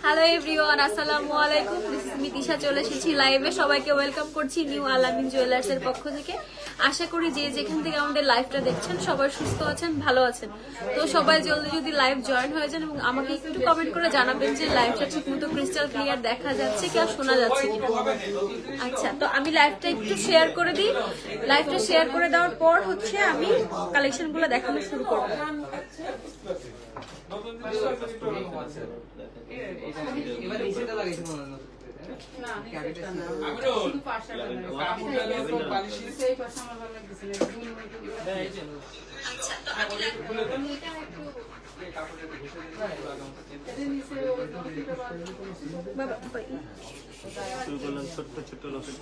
Hello everyone, আসসালামু আলাইকুম। This is মিতিশা, চলে এসেছি লাইভে। সবাইকে ওয়েলকাম করছি নিউ আলামিন জুয়েলার্স এর পক্ষ থেকে। আশা করি যে যেখান থেকে আমাদের লাইভটা দেখছেন সবাই সুস্থ আছেন, ভালো আছেন। তো সবাই জলদি যদি লাইভ জয়েন হয়ে যান এবং আমাকে একটু কমেন্ট করে জানাবেন যে লাইভটা ঠিকমতো ক্রিস্টাল ক্লিয়ার দেখা যাচ্ছে কি আর শোনা যাচ্ছে কিনা। আচ্ছা, তো আমি লাইভটা একটু শেয়ার করে দিই। লাইভটা শেয়ার করে দেওয়ার পর হচ্ছে আমি কালেকশনগুলো দেখানো শুরু করব। ছোট্ট ছোট্ট লকেট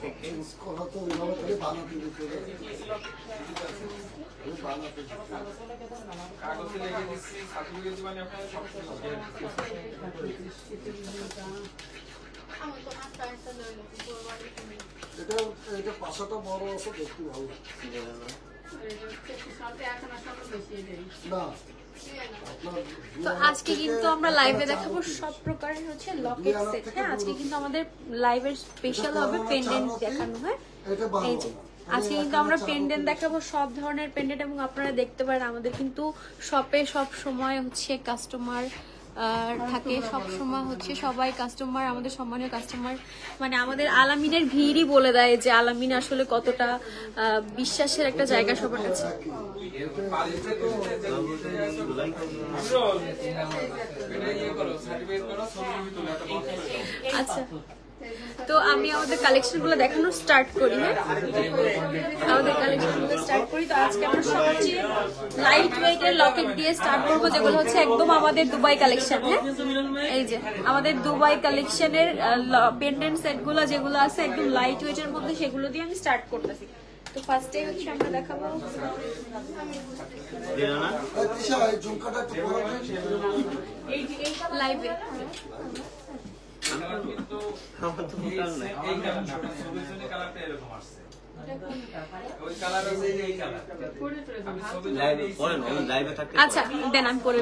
এটা পাশাটা বড় আছে, দেখতে ভালো না। তো আজকে কিন্তু আমরা লাইভে দেখাবো সব প্রকারের হচ্ছে লকেট সেট। হ্যাঁ, আজকে কিন্তু আমাদের লাইভের স্পেশাল হবে পেন্ডেন্ট দেখানো হয়। এই যে আজকে কিন্তু আমরা পেন্ডেন্ট দেখাবো, সব ধরনের পেন্ডেন্ট। এবং আপনারা দেখতে পারেন আমাদের কিন্তু শপে সব সময় হচ্ছে কাস্টমার থাকে, সব সময় হচ্ছে সবাই কাস্টমার, আমাদের সম্মানীয় কাস্টমার। মানে আমাদের আলামিনের ভিড়ই বলে দেয় যে আলামিন আসলে কতটা বিশ্বাসের একটা জায়গা সবার কাছে। আচ্ছা, তো আমি আমাদের কালেকশনগুলো দেখানো স্টার্ট করি। হ্যাঁ, আমাদের কালেকশনগুলো স্টার্ট করি। তো আজকে আমরা সবচেয়ে লাইট ওয়েটের লকেট দিয়ে স্টার্ট করবো, যেগুলো হচ্ছে একদম আমাদের দুবাই কালেকশন। হ্যাঁ, এই যে আমাদের দুবাই কালেকশনের পেন্ডেন্ট সেটগুলো যেগুলো আছে একদম লাইট ওয়েটের মধ্যে, সেগুলো দিয়ে আমি স্টার্ট করতেছি। তো ফার্স্টে হচ্ছে আমরা দেখাবো লাইভে। আচ্ছা দেন আমি করে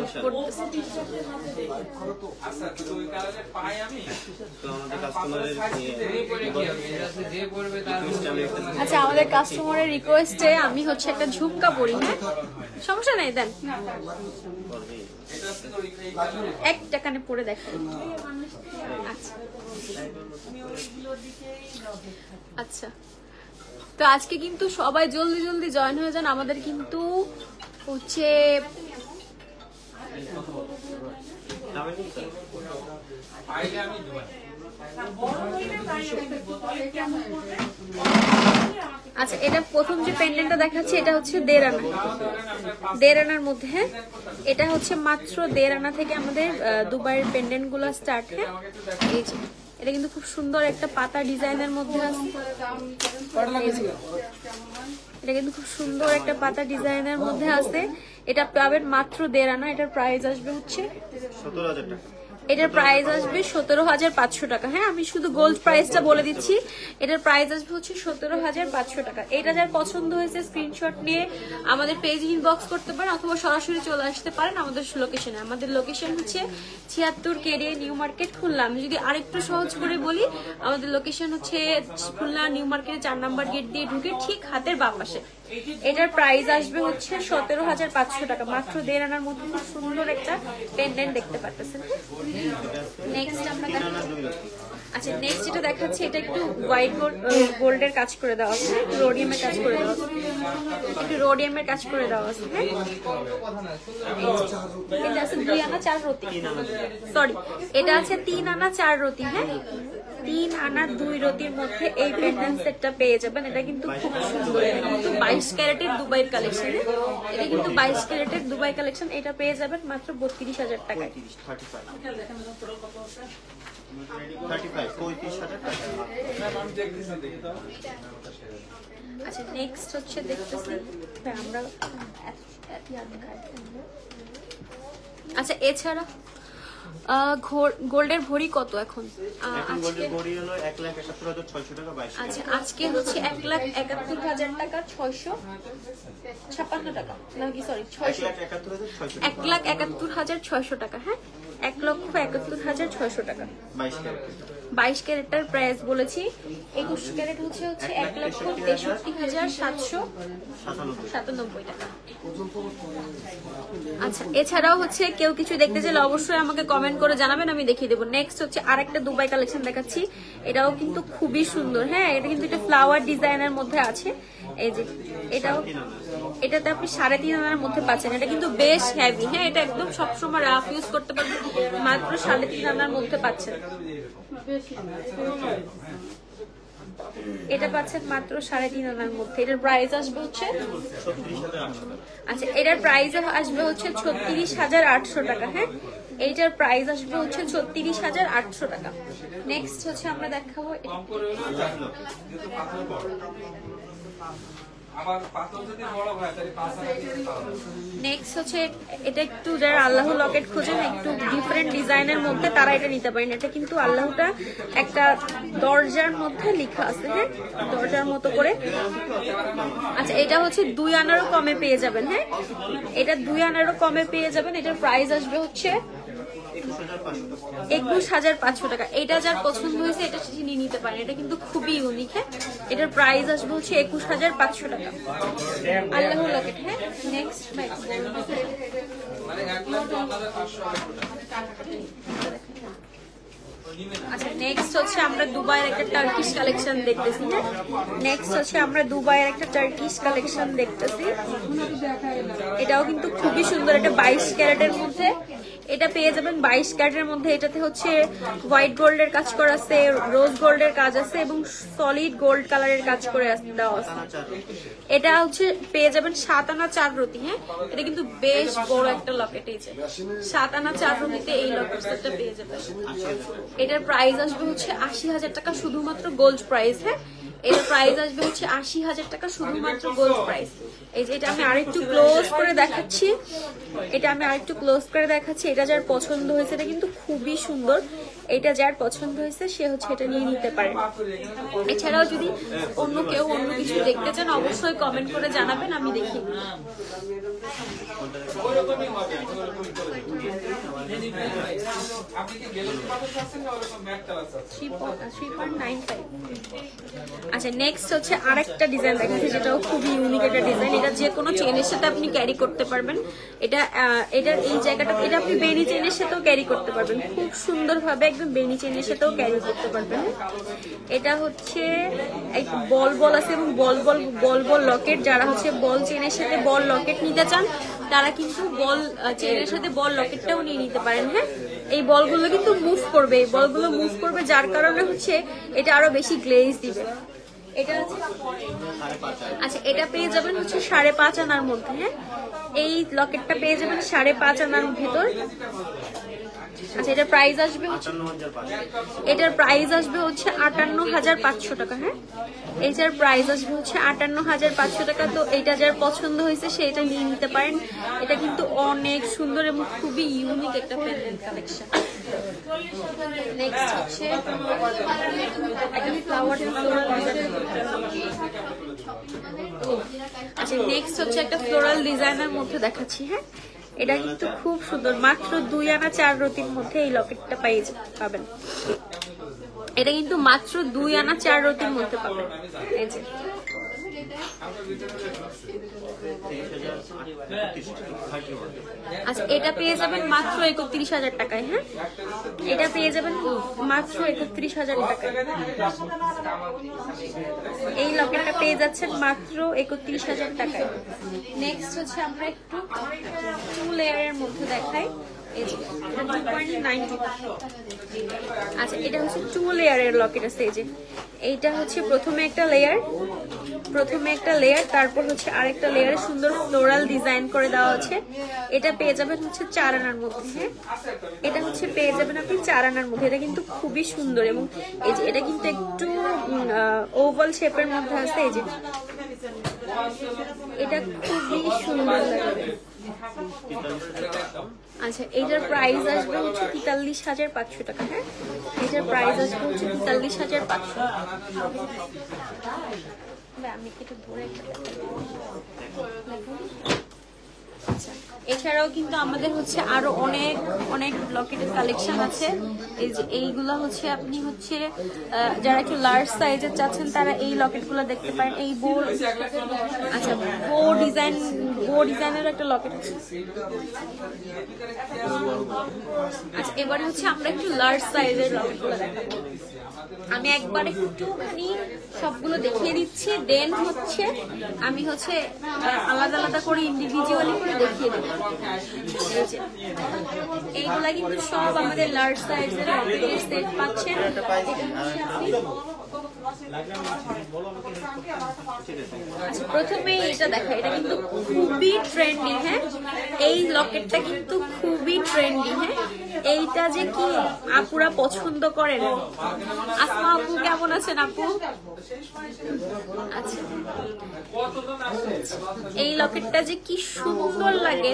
আচ্ছা, আমাদের কাস্টমারের রিকোয়েস্টে আমি হচ্ছে একটা ঝুমকা পরি। হ্যাঁ, সমস্যা নেই, দেন একটা কানে পরে দেখো। আচ্ছা, তো আজকে কিন্তু সবাই জলদি জলদি জয়েন হয়ে যান। আমাদের কিন্তু হচ্ছে আচ্ছা, এটা প্রথম যে পেন্ডেন্টটা দেখাচ্ছে এটা হচ্ছে 1.5 আনা, 1.5 আনার মধ্যে। এটা হচ্ছে মাত্র 1.5 আনা থেকে আমাদের দুবাইয়ের পেন্ডেন্ট গুলো স্টার্ট। হ্যাঁ, এই যে এটা কিন্তু খুব সুন্দর একটা পাতা ডিজাইনের মধ্যে আছে। এটা কিন্তু খুব সুন্দর একটা পাতা ডিজাইনের মধ্যে আছে। এটা পাবেন মাত্র 1.5 আনা। এটার প্রাইস আসবে হচ্ছে 17,000 টাকা। এটার প্রাইস আসবে 17,500 টাকা। হ্যাঁ, আমি শুধু গোল্ড প্রাইসটা বলে দিচ্ছি। এটার প্রাইস আসবে হচ্ছে 17,500 টাকা। এটা যার পছন্দ হয়েছে স্ক্রিনশট নিয়ে আমাদের পেজে ইনবক্স করতে পারেন অথবা সরাসরি চলে আসতে পারেন আমাদের লোকেশনে। আমাদের লোকেশন হচ্ছে 76 কেডিএ নিউ মার্কেট, খুলনা। আমি যদি আরেকটু সহজ করে বলি, আমাদের লোকেশন হচ্ছে খুলনা নিউ মার্কেটের 4 নম্বর গেট দিয়ে ঢুকে ঠিক হাতের বাম পাশে। এটার প্রাইস আসবে হচ্ছে 17,500 টাকা। মাত্র 1.5 আনার মধ্যে খুব সুন্দর একটা পেন্ডেন্ট দেখতে পাচ্ছেন। নেক্সট আমরা আচ্ছা, নেক্সট যেটা দেখাচ্ছি এটা একটু হোয়াইট গোল্ডের কাজ করে দেওয়া আছে, রোডিয়ামের কাজ করে দেওয়া আছে, একটু রোডিয়ামের কাজ করে দেওয়া আছে। হ্যাঁ, এটা আছে 2 আনা 4 রতি, সরি এটা আছে 3 আনা 4 রতি। হ্যাঁ, 3 আনা 2 রতির মধ্যে এই পেন্ডেন্ট সেটটা পেয়ে যাবেন। এটা কিন্তু খুব সুন্দর। এটা কিন্তু 22 ক্যারেটের দুবাইয়ের কালেকশন। এটা কিন্তু 22 ক্যারেটের দুবাই কালেকশন। এটা পেয়ে যাবেন মাত্র 32,000 টাকায়। আচ্ছা, নেক্সট হচ্ছে দেখতেছি আমরা। আচ্ছা, এছাড়া গোল্ডের ভরি কত এখন? আচ্ছা, আজকে হচ্ছে 1,71,000 টাকা 656 টাকা নাকি, সরি 1,71,600 টাকা। হ্যাঁ, 1,71,600 টাকা। 22 ক্যারেট 22 ক্যারেটটার প্রাইস বলেছি। 21 ক্যারেট হচ্ছে 1,63,797 টাকা। আচ্ছা, এছাড়াও হচ্ছে কেউ কিছু দেখতে চাইলে অবশ্যই আমাকে কমেন্ট করে জানাবেন, আমি দেখিয়ে দেবো। নেক্সট হচ্ছে আরেকটা দুবাই কালেকশন দেখাচ্ছি, এটাও কিন্তু খুবই সুন্দর। হ্যাঁ, এটা কিন্তু একটা ফ্লাওয়ার ডিজাইনের মধ্যে আছে। এই যে এটাতে আপনি 3.5 আনার মধ্যে পাচ্ছেন। এটা কিন্তু বেশ হেভি। হ্যাঁ, এটা একদম সবসময় রাফ ইউজ করতে পারবেন, মাত্র 3.5 আনার মধ্যে পাচ্ছেন। এটা পাচ্ছেন মাত্র 3.5 আনার মধ্যে। এটার প্রাইস আসবে হচ্ছে, আচ্ছা এটার প্রাইস আসবে হচ্ছে 36,800 টাকা। হ্যাঁ, এইটার প্রাইস আসবে হচ্ছে 36,800 টাকা। নেক্সট হচ্ছে আমরা দেখাবো নেক্সট হচ্ছে এটা একটু যারা আল্লাহ লকেট খোঁজেন একটু ডিফারেন্ট ডিজাইনের মধ্যে, তারা এটা নিতে পারেন। এটা কিন্তু আল্লাহটা একটা দরজার মধ্যে লেখা আছে। হ্যাঁ, দরজার মতো করে। আচ্ছা, এটা হচ্ছে 2 আনারও কমে পেয়ে যাবেন। হ্যাঁ, এটা 2 আনারও কমে পেয়ে যাবেন। এটার প্রাইস আসবে হচ্ছে 21,500 টাকা। এটা যার পছন্দ হয়েছে এটা নিয়ে নিতে পারেন, এটা কিন্তু খুবই ইউনিক। হ্যাঁ, এটার প্রাইস আসবে হচ্ছে 21,500 টাকা। আল্লাহ লকেট। হ্যাঁ, নেক্সট আচ্ছা, নেক্সট হচ্ছে আমরা দুবাইয়ের একটা টার্কিশ কালেকশন দেখতেছি। হ্যাঁ, নেক্সট হচ্ছে আমরা দুবাইয়ের একটা টার্কিশ কালেকশন দেখতেছি। এটাও কিন্তু খুবই সুন্দর। এটা 22 ক্যারেটের মধ্যে এটা পেয়ে যাবেন। 22 ক্যারেটের মধ্যে এটাতে হচ্ছে হোয়াইট গোল্ডের কাজ করা আছে, রোজ গোল্ডের কাজ আছে এবং সলিড গোল্ড কালারের কাজ করে দেওয়া আছে। এটা হচ্ছে পেয়ে যাবেন 7 আনা 4 রতি। হ্যাঁ, এটা কিন্তু বেশ বড় একটা লকেট। এই যে 7 আনা 4 রতিতে এই লকেট সেটটা পেয়ে যাবেন। এটার প্রাইস আসবে হচ্ছে 80,000 টাকা, শুধুমাত্র গোল্ড প্রাইস। হ্যাঁ, এটার প্রাইস আসবে হচ্ছে 80,000 টাকা, শুধুমাত্র গোল্ড প্রাইস। এই যে এটা আমি আরেকটু ক্লোজ করে দেখাচ্ছি, এটা যার পছন্দ হয়েছে এটা কিন্তু খুবই সুন্দর। এটা যার পছন্দ হয়েছে সে হচ্ছে এটা নিয়ে নিতে পারে। এছাড়াও যদি অন্য কেউ অন্য কিছু দেখতে চান অবশ্যই কমেন্ট করে জানাবেন, আমি দেখি। আচ্ছা, নেক্সট হচ্ছে আরেকটা ডিজাইন দেখাচ্ছি, যেটাও খুবই ইউনিক একটা ডিজাইন। এটা যে কোনো চেনের সাথে আপনি ক্যারি করতে পারবেন। এটার এই জায়গাটা এটা আপনি বেনি চেনের সাথেও ক্যারি করতে পারবেন, খুব সুন্দরভাবে একদম বেনি চেনের সাথেও ক্যারি করতে পারবেন। এটা হচ্ছে একটু বল বল আছে এবং বল বল লকেট। যারা হচ্ছে বল চেনের সাথে বল লকেট নিতে চান তারা কিন্তু বল চেনের সাথে বল লকেটটাও নিয়ে নিতে পারেন। হ্যাঁ, এই বলগুলো কিন্তু মুভ করবে, যার কারণে হচ্ছে এটা আরো বেশি গ্লেজ দিবে। এটা হচ্ছে আচ্ছা, এটা পেয়ে যাবেন হচ্ছে 5.5 আনার মধ্যে। হ্যাঁ, এই লকেটটা পেয়ে যাবেন 5.5 আনার ভেতর। আচ্ছা, এটার প্রাইস আসবে হচ্ছে 58,500 টাকা। হ্যাঁ, এইটার প্রাইস আসবে হচ্ছে 58,500 টাকা। তো এটা যার পছন্দ হয়েছে সে এটা নিয়ে নিতে পারেন। এটা কিন্তু অনেক সুন্দর এবং খুবই ইউনিক একটা পেন্ডেন্ট কালেকশন। নেক্সট হচ্ছে একটা ফ্লাওয়ার। আচ্ছা, নেক্সট হচ্ছে একটা ফ্লোরাল ডিজাইনের মধ্যে দেখাচ্ছি। হ্যাঁ, এটা কিন্তু খুব সুন্দর, মাত্র 2 আনা 4 রতির মধ্যে এই লকেটটা পাবেন। এটা কিন্তু মাত্র 2 আনা 4 রতির মধ্যে পাবেন। এই যে আচ্ছা, এটা পেয়ে যাবেন মাত্র 31,000 টাকায়। হ্যাঁ, এটা পেয়ে যাবেন মাত্র 31,000 টাকায়। এই লকেটটা পেয়ে যাচ্ছেন মাত্র 31,000 টাকায়। নেক্সট হচ্ছে আমরা একটু 2 লেয়ারের মধ্যে দেখাই। আচ্ছা, এটা হচ্ছে 2 লেয়ারের লকেট আছে। এই যে এইটা হচ্ছে প্রথমে একটা লেয়ার, তারপর হচ্ছে আরেকটা লেয়ারে সুন্দর ফ্লোরাল ডিজাইন করে দেওয়া আছে। এটা পেয়ে যাবেন হচ্ছে 4 আনার মধ্যে। হ্যাঁ, এটা হচ্ছে পেয়ে যাবেন আপনি 4 আনার মধ্যে। এটা কিন্তু খুবই সুন্দর এবং এই যে এটা কিন্তু একটু ওভাল শেপের মধ্যে আছে। এই যে এটা খুবই সুন্দর লাগবে। আচ্ছা, এটার প্রাইস আসবে হচ্ছে 43,500 টাকা। হ্যাঁ, এটার প্রাইস আসবে হচ্ছে 43,500। আমি এটা ধরে আচ্ছা, এছাড়াও কিন্তু আমাদের হচ্ছে আরো অনেক অনেক লকেটের কালেকশন আছে। এই যে এইগুলা হচ্ছে আপনি হচ্ছে যারা একটু লার্জ সাইজের চাচ্ছেন তারা এই লকেটগুলো দেখতে পারেন। এই আচ্ছা বো ডিজাইনের একটা লকেট আছে। আচ্ছা, এবারে হচ্ছে আমরা একটু লার্জ সাইজের লকেটগুলো দেখাবো। আমি একবার একটুখানি সবগুলো দেখিয়ে দিচ্ছি, দেন হচ্ছে আমি হচ্ছে আলাদা আলাদা করে ইন্ডিভিজুয়ালি করে দেখিয়ে দেবো। এইগুলা কিন্তু সব আমাদের লার্জ সাইজের লকেটের সেট পাচ্ছেন। এটা হচ্ছে আপনি আচ্ছা, প্রথমে এটা দেখা, এটা কিন্তু খুবই ট্রেন্ডি। হ্যাঁ, এই লকেটটা কিন্তু খুবই ট্রেন্ডি। হ্যাঁ, এইটা যে কি আপুরা পছন্দ করেন। আসমা আপু কেমন আছেন আপু? আচ্ছা, এই লকেটটা যে কি সুন্দর লাগে।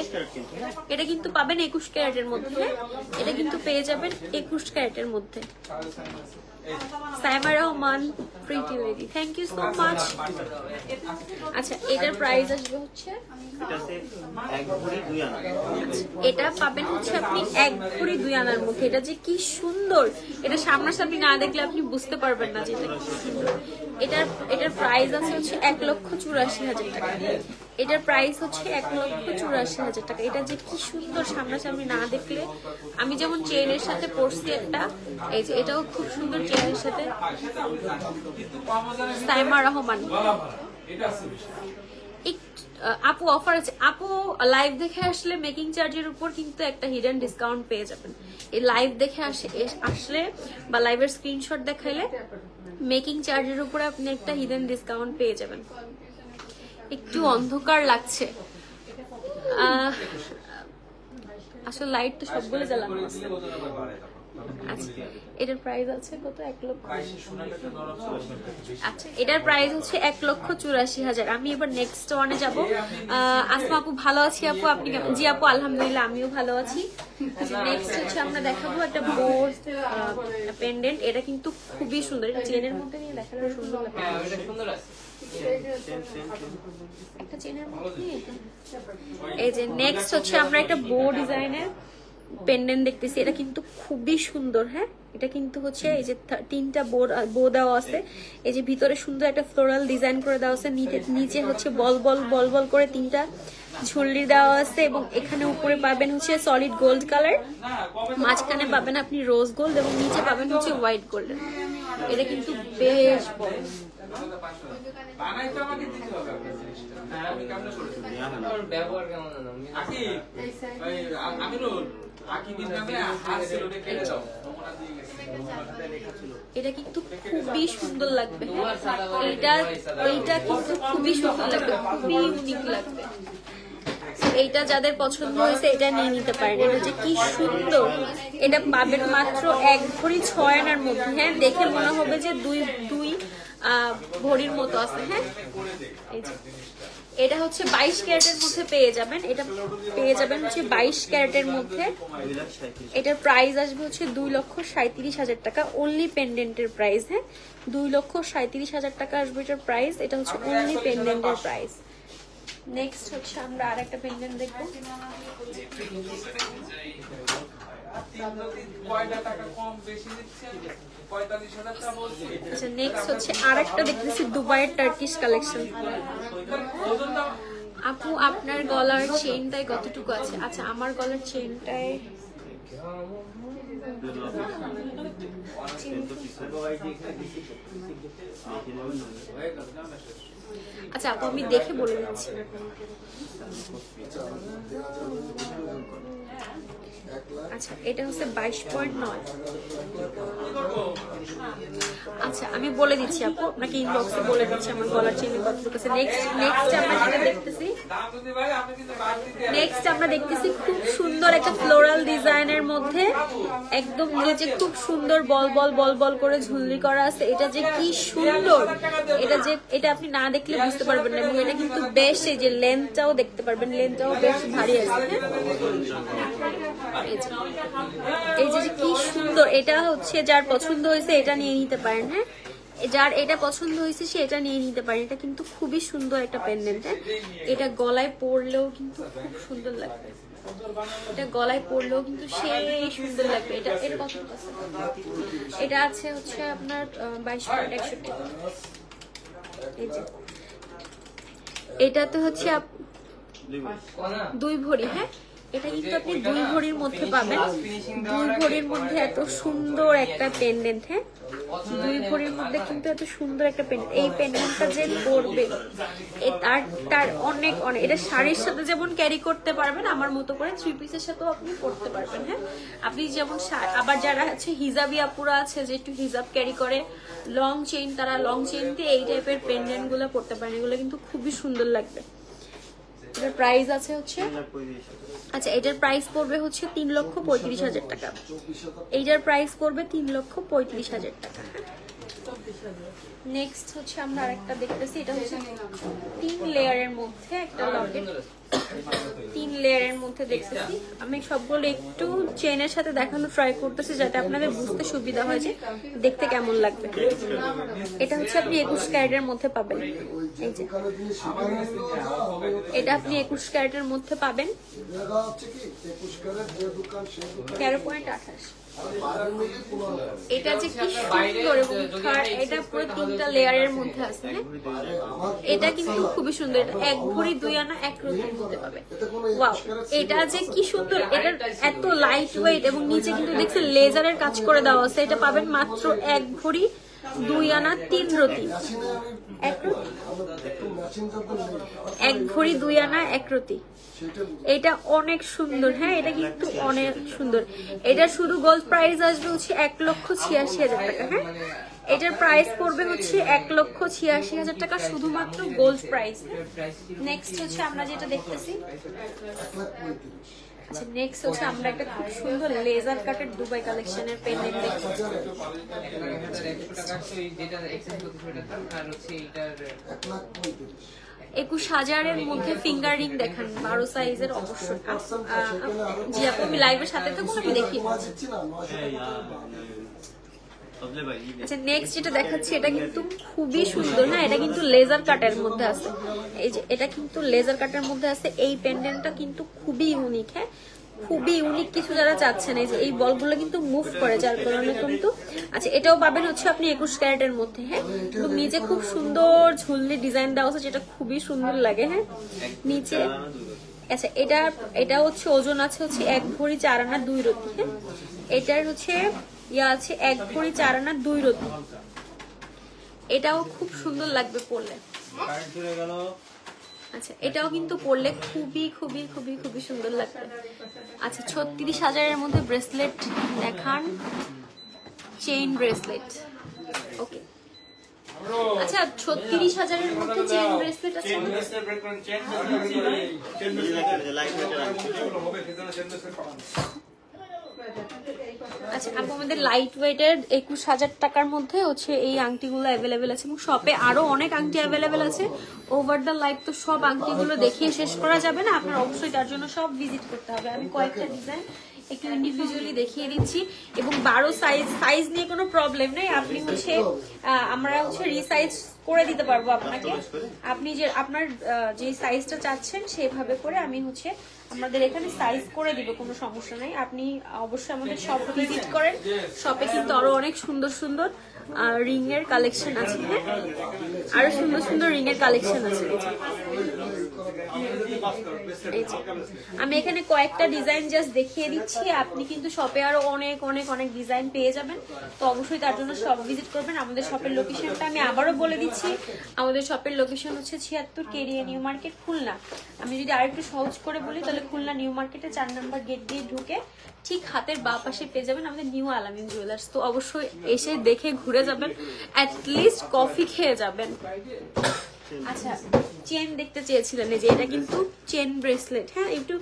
এটা কিন্তু পাবেন 21 ক্যারেটের মধ্যে। এটা কিন্তু পেয়ে যাবেন 21 ক্যারেটের মধ্যে। Saima Rahman, pretty lady, thank you so much. আচ্ছা, এটার প্রাইস আসবে হচ্ছে এটা পাবেন হচ্ছে আপনি 1 ভরি 2 আনার মধ্যে। এটা যে কি সুন্দর, এটা সামনাসামনি না দেখলে আপনি বুঝতে পারবেন না যে এটা কি সুন্দর। এটার প্রাইস আছে হচ্ছে 1,84,000 টাকা। এটার প্রাইস হচ্ছে 1,84,000 টাকা। এটা যে কি সুন্দর সামনাসামনি না দেখলে, আমি যেমন চেইনের সাথে পরছি একটা, এই যে এটাও খুব সুন্দর চেইনের সাথে। সাইমা রহমান, আপু অফার আছে। আপু লাইভ দেখে আসলে মেকিং চার্জের উপর কিন্তু একটা হিডেন ডিসকাউন্ট পেয়ে যাবেন। এই লাইভ দেখে আসলে বা লাইভের স্ক্রিনশট দেখাইলে মেকিং চার্জের উপরে আপনি একটা হিডেন ডিসকাউন্ট পেয়ে যাবেন। একটু অন্ধকার লাগছে, আসলে লাইট তো সবগুলো জ্বালানো আছে। আচ্ছা, এটার প্রাইস আছে কত? 1 লক্ষ। আচ্ছা, এটার প্রাইস হচ্ছে 1,84,000। আমি এবার নেক্সট ওয়ানে যাব। আসমা আপু ভালো আছি আপু, আপনি কেমন? জি আপু আলহামদুলিল্লাহ, আমিও ভালো আছি। আচ্ছা, নেক্সট হচ্ছে আমরা দেখাবো একটা বোর পেন্ডেন্ট। এটা কিন্তু খুবই সুন্দর, এটা চেনের মধ্যে নিয়ে দেখালে সুন্দর লাগে। একটা চেনের মধ্যে এই যে নেক্সট হচ্ছে আমরা একটা বো ডিজাইনের পেন্ডেন্ট দেখতেছি। এটা কিন্তু খুবই সুন্দর। হ্যাঁ, এটা কিন্তু হচ্ছে এই যে 3টা বো দেওয়া আছে। এই যে ভিতরে সুন্দর একটা ফ্লোরাল ডিজাইন করে দেওয়া আছে। নিচে হচ্ছে বল বল করে 3টা ঝুললি দেওয়া আছে, এবং এখানে উপরে পাবেন হচ্ছে সলিড গোল্ড কালার, মাঝখানে পাবেন আপনি রোজ গোল্ড, এবং নিচে পাবেন হচ্ছে হোয়াইট গোল্ড। এটা কিন্তু বেশ বড়। এটা কিন্তু খুবই সুন্দর লাগবে। এইটা কিন্তু খুবই সুন্দর লাগবে, খুবই ইউনিক লাগবে। এইটা যাদের পছন্দ হয়েছে এটা নিয়ে নিতে পারেন। এটা যে কি সুন্দর, এটা পাবেন মাত্র 1 ভরি 6 আনার মধ্যে। হ্যাঁ, দেখে মনে হবে যে দুই ভরির মতো আছে। হ্যাঁ, এই যে এটা হচ্ছে 22 ক্যারেটের মধ্যে পেয়ে যাবেন। এটা পেয়ে যাবেন হচ্ছে 22 ক্যারেটের মধ্যে। এটার প্রাইস আসবে হচ্ছে 2,37,000 টাকা। অনলি পেন্ডেন্টের প্রাইস। হ্যাঁ, 2,37,000 টাকা আসবে এটার প্রাইস। এটা হচ্ছে অনলি পেন্ডেন্টের প্রাইস। নেক্সট হচ্ছে আমরা আর একটা পেন্ডেন্ট দেখবো। আচ্ছা, নেক্সট হচ্ছে আর একটা দেখতেছি দুবাইয়ের টার্কিশ কালেকশন। আপু আপনার গলার চেইনটায় কতটুকু আছে? আচ্ছা, আমার গলার চেইনটায় আচ্ছা আপু আমি দেখে বলে দিচ্ছি। আচ্ছা, এটা হচ্ছে 22.9। আচ্ছা, আমি বলে দিচ্ছি আপু, আপনাকে ইনবক্সে বলে দিচ্ছি আমার গলার চেইন কতটুকু আছে। নেক্সট আমরা দেখতেছি খুব সুন্দর একটা ফ্লোরাল ডিজাইনের মধ্যে, একদম নিচে খুব সুন্দর বল করে ঝুললি করা আছে। এটা যে কি সুন্দর, এটা আপনি না দেখলে বুঝতে পারবেন না। এবং এটা কিন্তু বেশ, এই যে লেন্থটাও দেখতে পারবেন, লেন্থটাও বেশ ভারী আছে। এই যে কি সুন্দর, এটা হচ্ছে যার পছন্দ হয়েছে এটা নিয়ে নিতে পারেন। হ্যাঁ, যার এটা পছন্দ হয়েছে সে এটা নিয়ে নিতে পারে। এটা কিন্তু খুবই সুন্দর একটা পেন্ডেন্ট, হ্যাঁ এটা গলায় পরলেও কিন্তু খুব সুন্দর লাগবে, এটা গলায় পরলেও কিন্তু সেই সুন্দর লাগবে। এটা এটা কত আছে? এটা আছে হচ্ছে আপনার 22.61। এই যে এটাতে হচ্ছে 2 ভরি, হ্যাঁ এটা কিন্তু আপনি 2 ভরির মধ্যে পাবেন। 2 ভরির মধ্যে এত সুন্দর একটা পেন্ডেন্ট, হ্যাঁ 2 ভরির মধ্যে কিন্তু এত সুন্দর একটা পেন্ডেন্ট। এই পেন্ডেন্টটা যে পরবে তার অনেক অনেক, এটা শাড়ির সাথে যেমন ক্যারি করতে পারবেন আমার মতো করে 3 পিসের সাথেও আপনি পরতে পারবেন, হ্যাঁ আপনি যেমন আবার যারা হচ্ছে হিজাবি আপুরা আছে যে একটু হিজাব ক্যারি করে লং চেইন, তারা লং চেইন দিয়ে এই টাইপের পেন্ডেন্ট গুলো পরতে পারেন, এগুলো কিন্তু খুবই সুন্দর লাগবে। এটার প্রাইস আছে হচ্ছে, আচ্ছা এটার প্রাইস পড়বে হচ্ছে 3,35,000 টাকা। এইটার প্রাইস পড়বে 3,35,000 টাকা। নেক্সট হচ্ছে আমরা আরেকটা দেখতেছি, এটা হচ্ছে 3 লেয়ারের মধ্যে একটা লকেট, 3 লেয়ারের মধ্যে দেখতেছি। আমি সবগুলো একটু চেনের সাথে দেখানো ট্রাই করতেছি যাতে আপনাদের বুঝতে সুবিধা হয় যে দেখতে কেমন লাগবে। এটা হচ্ছে আপনি 21 ক্যারেটের মধ্যে পাবেন, এই যে এটা আপনি 21 ক্যারেটের মধ্যে পাবেন, 13.28। এটা যে কি সুন্দর এবং এটা পুরো 3টা লেয়ারের মধ্যে আছে, এটা কিন্তু খুবই সুন্দর। এটা 1 ভরি 2 আনা 1 রতির মধ্যে পাবে। ওয়াও এটা যে কি সুন্দর, এটা এত লাইট ওয়েট এবং নিচে কিন্তু দেখছেন লেজারের কাজ করে দেওয়া আছে। এটা পাবেন মাত্র 1 ভরি 2 আনা 3 রতি, 1 ভরি 2 আনা 1 রতি। এটা অনেক সুন্দর, হ্যাঁ এটা কিন্তু অনেক সুন্দর। এটা শুধু গোল্ড প্রাইস আসবে হচ্ছে 1,86,000 টাকা, হ্যাঁ এটার প্রাইস পড়বে হচ্ছে 1,86,000 টাকা শুধুমাত্র গোল্ড প্রাইস। নেক্সট হচ্ছে আমরা যেটা দেখতেছি, আচ্ছা নেক্সট হচ্ছে আমরা একটা খুব সুন্দর লেজার কাটের দুবাই কালেকশনের পেন্ডেন্ট দেখছি। 21,000-এর মধ্যে ফিঙ্গার রিং দেখান 12 সাইজের, অবশ্যই জি আপু আমি লাইভের সাথে তো কোনো দেখিয়ে দিচ্ছি। আচ্ছা নেক্সট যেটা দেখাচ্ছি এটা কিন্তু খুবই সুন্দর, হ্যাঁ এটা কিন্তু লেজার কাটের মধ্যে আছে। এই যে এটা কিন্তু লেজার কাটের মধ্যে আছে। এই পেন্ডেন্টটা কিন্তু খুবই ইউনিক, হ্যাঁ খুবই ইউনিক কিছু যারা চাচ্ছেন। এই যে এই বলগুলো কিন্তু মুভ করে যার কারণে কিন্তু, আচ্ছা এটাও পাবেন হচ্ছে আপনি 21 ক্যারেটের মধ্যে, হ্যাঁ এবং নিচে খুব সুন্দর ঝুলনি ডিজাইন দেওয়া আছে যেটা খুবই সুন্দর লাগে, হ্যাঁ নিচে। আচ্ছা এটা হচ্ছে ওজন আছে হচ্ছে 1 ভরি 4 আনা 2 রতি, হ্যাঁ এটার হচ্ছে ইয়া আছে 1 ভরি 4 আনা 2 রতি। এটাও খুব সুন্দর লাগবে পরলে। আচ্ছা এটাও কিন্তু পরলে খুবই খুবই খুবই খুবই সুন্দর লাগবে। আচ্ছা 36,000-এর মধ্যে ব্রেসলেট দেখান, চেইন ব্রেসলেট। ওকে আচ্ছা 36,000-এর মধ্যে চেইন ব্রেসলেট আছে। আচ্ছা আপু আমাদের লাইট ওয়েটের 21,000 টাকার মধ্যে হচ্ছে এই আংটিগুলো অ্যাভেলেবেল আছে এবং শপে আরো অনেক আংটি অ্যাভেলেবেল আছে। ওভার দ্য লাইভ তো সব আংটিগুলো দেখিয়ে শেষ করা যাবে না, আপনার অবশ্যই তার জন্য সব ভিজিট করতে হবে। আমি কয়েকটা ডিজাইন একটু ইন্ডিভিজুয়ালি দেখিয়ে দিচ্ছি এবং 12 সাইজ নিয়ে কোনো প্রবলেম নেই। আপনি হচ্ছে আমরা হচ্ছে রিসাইজ করে দিতে পারবো আপনাকে, আপনি যে আপনার যে সাইজটা চাচ্ছেন সেভাবে করে আমি হচ্ছে আমাদের এখানে সাইজ করে দিব, কোনো সমস্যা নেই। আপনি অবশ্যই আমাদের শপ ভিজিট করেন, শপে কিন্তু আরো অনেক সুন্দর সুন্দর রিং এর কালেকশন আছে, হ্যাঁ আরো সুন্দর সুন্দর রিং এর কালেকশন আছে। আমি এখানে কয়েকটা ডিজাইন জাস্ট দেখিয়ে দিচ্ছি, আপনি কিন্তু শপে আরো অনেক অনেক অনেক ডিজাইন পেয়ে যাবেন। তো অবশ্যই তার জন্য শপ ভিজিট করবেন। আমাদের শপের লোকেশনটা আমি আবারও বলে দিচ্ছি, আমাদের শপের লোকেশন হচ্ছে 76 কেরিয়া নিউ মার্কেট খুলনা। আমি যদি আরেকটু সহজ করে বলি তাহলে খুলনা নিউ মার্কেটে 4 নম্বর গেট দিয়ে ঢুকে ঠিক হাতের বাঁ পাশে পেয়ে যাবেন আমাদের নিউ আলামিন জুয়েলার্স। তো অবশ্যই এসে দেখে ঘুরে যাবেন, অ্যাটলিস্ট কফি খেয়ে যাবেন। আচ্ছা চেন দেখতে চেয়েছিলেন, এই যে এটা কিন্তু চেন ব্রেসলেট, হ্যাঁ একটু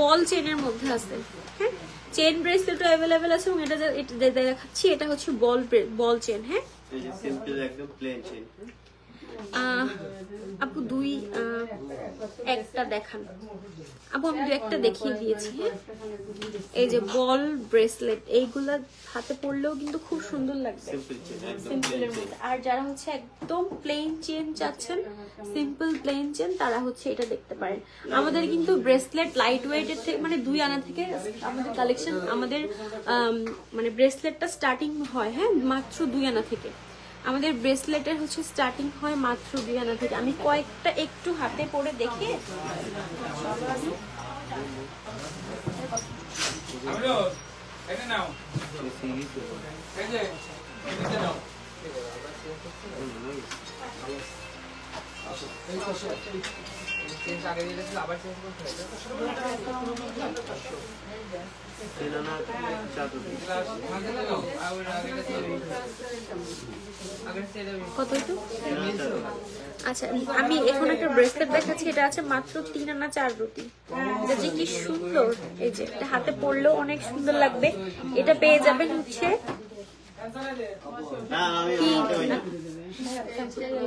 বল চেনের মধ্যে আছে, হ্যাঁ চেন ব্রেসলেটও অ্যাভেলেবেল আছে এবং এটা দেখাচ্ছি এটা হচ্ছে বল চেন, হ্যাঁ এই যে সিম্পল একদম প্লেন চেন। আপু একটা দেখান আপু, আমি একটা দেখিয়ে দিয়েছি। এই যে বল ব্রেসলেট, এইগুলা হাতে পরলেও কিন্তু খুব সুন্দর লাগবে সিম্পলের মধ্যে। আর যারা হচ্ছে একদম প্লেন চেন চাচ্ছেন, সিম্পল প্লেন চেন, তারা হচ্ছে এটা দেখতে পারেন। আমাদের কিন্তু ব্রেসলেট লাইট ওয়েটের থেকে মানে 2 আনা থেকে আমাদের কালেকশন, আমাদের মানে ব্রেসলেটটা স্টার্টিং হয় হ্যাঁ মাত্র 2 আনা থেকে। আমাদের ব্রেসলেটের হচ্ছে স্টার্টিং হয় মাত্র 2 আনা থেকে। আমি কয়েকটা একটু হাতে পরে দেখে কত একটু। আচ্ছা, আমি এখন একটা ব্রেসলেট দেখাচ্ছি, এটা আছে মাত্র 3 আনা 4 রুটি। এটা যে কি সুন্দর, এই যে এটা হাতে পরলেও অনেক সুন্দর লাগবে। এটা পেয়ে যাবেন হচ্ছে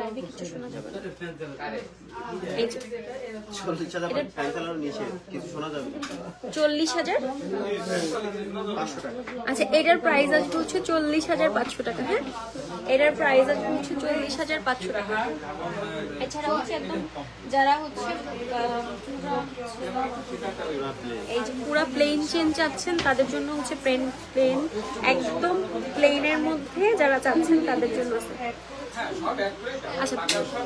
লাইভে কিছু শোনা যাবে না। এই যে 40,500। আচ্ছা, এটার প্রাইস আসবে হচ্ছে 40,500 টাকা। হ্যাঁ, এটার প্রাইস আসবে হচ্ছে 40,500 টাকা। এছাড়া হচ্ছে একদম যারা হচ্ছে এই যে পুরা প্লেন চেন চাচ্ছেন তাদের জন্য হচ্ছে প্লেন একদম প্লেনের মধ্যে যারা চাচ্ছেন তাদের জন্য আছে। আচ্ছা,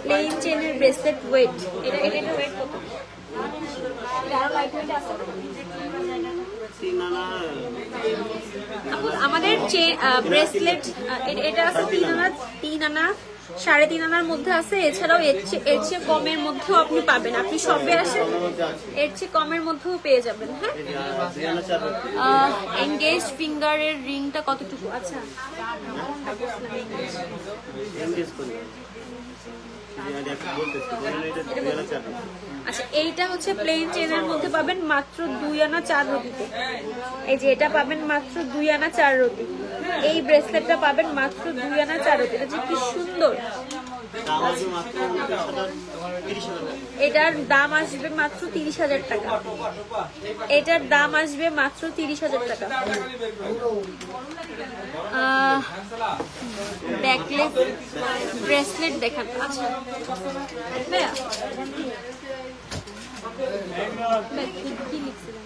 প্লেন চেনের ব্রেসলেট ওয়েট, এটা ওয়েট কত? আরো লাইট ওয়েট আছে আমাদের ব্রেসলেট। এটা আছে 3 আনা 3.5 আনার মধ্যে আছে। এছাড়াও এর চেয়ে কমের মধ্যেও আপনি পাবেন। আপনি সবে আসেন, এর চেয়ে কমের মধ্যেও পেয়ে যাবেন। হ্যাঁ, এনগেজ ফিঙ্গারের রিংটা কতটুকু? আচ্ছা, আচ্ছা, এইটা হচ্ছে প্লেন চেনের মধ্যে পাবেন মাত্র 2 আনা 4 রুটিতে। এই যে এটা পাবেন মাত্র 2 আনা 4 রুটি। এই ব্রেসলেটটা পাবেন মাত্র 2 আনা 4 রুটি। এটা যে কি সুন্দর। এটার দাম আসবে মাত্র 30,000 টাকা। এটার দাম আসবে মাত্র 30,000 টাকা। ব্যাকলেস ব্রেসলেট দেখান। আচ্ছা, কি লিখছিলেন?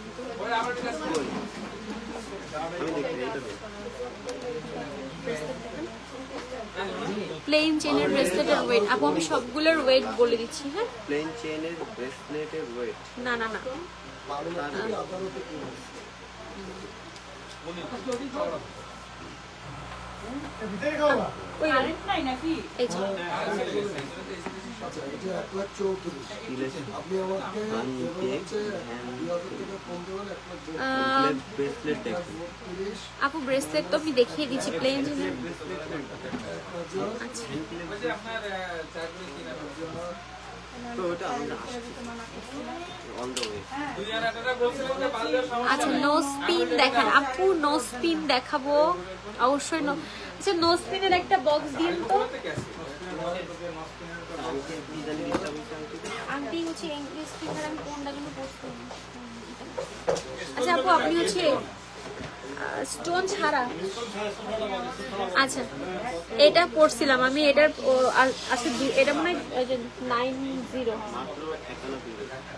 প্লেন চেনের ব্রেসলেটের ওয়েট। আপু, আমি সবগুলোর ওয়েট বলে দিচ্ছি। হ্যাঁ, প্লেন চেনের ব্রেসলেটের ওয়েট না আপু, ব্রেসলেট তো আমি দেখিয়ে দিচ্ছি প্লেন চেনের। আচ্ছা, নো স্পিন দেখান আপু। নো স্পিন দেখাবো অবশ্যই। আচ্ছা, নো স্পিনের একটা বক্স দিন তো। আংটি হচ্ছে ইংলিশ ফিঙ্গার, আমি কোনটা কিন্তু পড়তে। আচ্ছা আপু, আপনি হচ্ছে স্টোন ছাড়া। আচ্ছা, এটা পড়ছিলাম আমি। এটার আচ্ছা, এটা মনে হয় 90।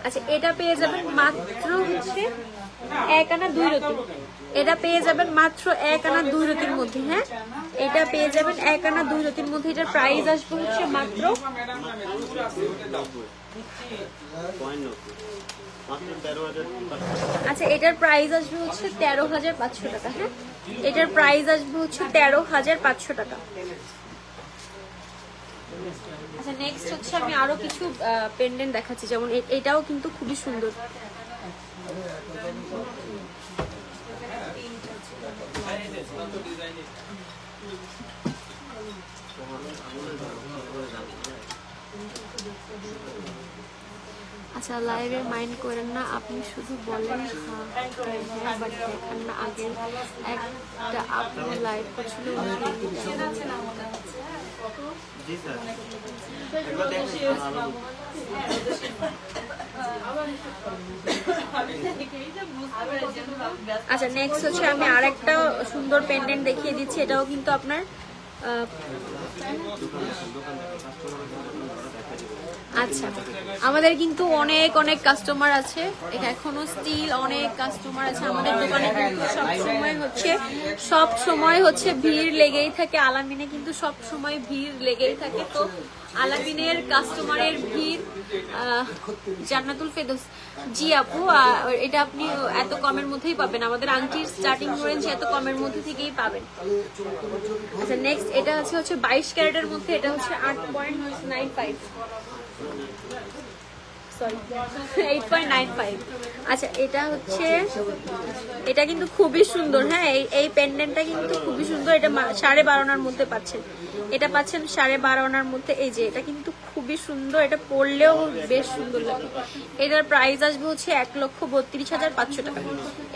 আচ্ছা, এটা পেয়ে যাবেন মাত্র হচ্ছে 1 আনা 2 রুটি। এটা পেয়ে যাবেন মাত্র 1 আনা 2 রুটির মধ্যে। হ্যাঁ, এটা পেয়ে যাবেন 1 আনা 2 রুটির মধ্যে। এটার প্রাইস আসবে হচ্ছে মাত্র আচ্ছা, এটার প্রাইস আসবে হচ্ছে 13,500 টাকা। হ্যাঁ, এটার প্রাইস আসবে হচ্ছে 13,500 টাকা। আচ্ছা, নেক্সট হচ্ছে আমি আরো কিছু পেন্ডেন্ট দেখাচ্ছি, যেমন এটাও কিন্তু খুবই সুন্দর। আচ্ছা, লাইভে মাইন্ড করেন না, আপনি শুধু বলেন হ্যাঁ বাট দেখান না। আগে একটা আপনি লাইভ করছিল জি স্যার একবার দেখেন ভালো আচ্ছা নেক্সট হচ্ছে আমি আরেকটা সুন্দর পেন্ডেন্ট দেখিয়ে দিচ্ছি, এটাও কিন্তু আপনার আচ্ছা আমাদের কিন্তু অনেক অনেক কাস্টমার আছে, এখনো স্টিল অনেক কাস্টমার আছে আমাদের দোকানে, কিন্তু সব সময় হচ্ছে ভিড় লেগেই থাকে। আলামিনে কিন্তু সব সময় ভিড় লেগেই থাকে। তো আলামিনের কাস্টমারের ভিড়। জান্নাতুল ফেরদৌস, জি আপু এটা আপনি এত কমের মধ্যেই পাবেন, আমাদের আংটির স্টার্টিং রেঞ্জ এত কমের মধ্যে থেকেই পাবেন। আচ্ছা নেক্সট এটা হচ্ছে 22 ক্যারেটের মধ্যে, এটা হচ্ছে 8.95 সরি 8.95। আচ্ছা এটা কিন্তু খুবই সুন্দর। হ্যাঁ এই পেন্ডেন্টটা কিন্তু খুবই সুন্দর, এটা 12.5 আনার মধ্যে পাচ্ছেন, এটা পাচ্ছেন 12.5 আনার মধ্যে। এই যে এটা কিন্তু খুবই সুন্দর, এটা পরলেও বেশ সুন্দর লাগে। এটার প্রাইস আসবে হচ্ছে 1,32,500 টাকা।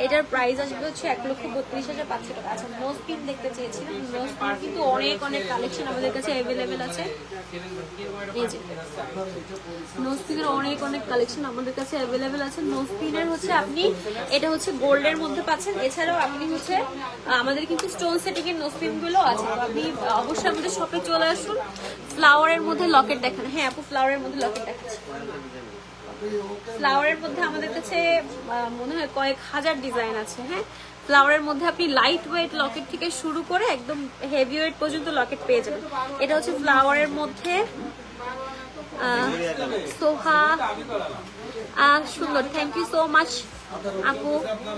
এটার প্রাইস আসবে হচ্ছে 1,32,500 টাকা। আচ্ছা নোজপিন দেখতে চেয়েছিলাম, নোজপিন কিন্তু অনেক অনেক কালেকশন আমাদের কাছে অ্যাভেলেবেল আছে। এই যে নোজপিনের অনেক অনেক কালেকশন আমাদের কাছে অ্যাভেলেবেল আছে। নোজপিনের হচ্ছে আপনি এটা হচ্ছে গোল্ডের মধ্যে পাচ্ছেন, এছাড়াও আপনি হচ্ছে আমাদের কিন্তু স্টোন সেটিং এর নোজপিন গুলো আছে। আপনি অবশ্যই আমাদের শপে চলে আসুন। ফ্লাওয়ারের মধ্যে লকেট দেখান। হ্যাঁ আপু ফ্লাওয়ারের মধ্যে লকেট দেখাচ্ছি। ফ্লাওয়ারের মধ্যে আমাদের কাছে মনে হয় কয়েক হাজার ডিজাইন আছে। হ্যাঁ ফ্লাওয়ারের মধ্যে আপনি লাইট ওয়েট লকেট থেকে শুরু করে একদম হেভি ওয়েট পর্যন্ত লকেট পেয়ে যাবেন। এটা হচ্ছে ফ্লাওয়ারের মধ্যে সোহা সুন্দর, থ্যাংক ইউ সো মাচ আপু।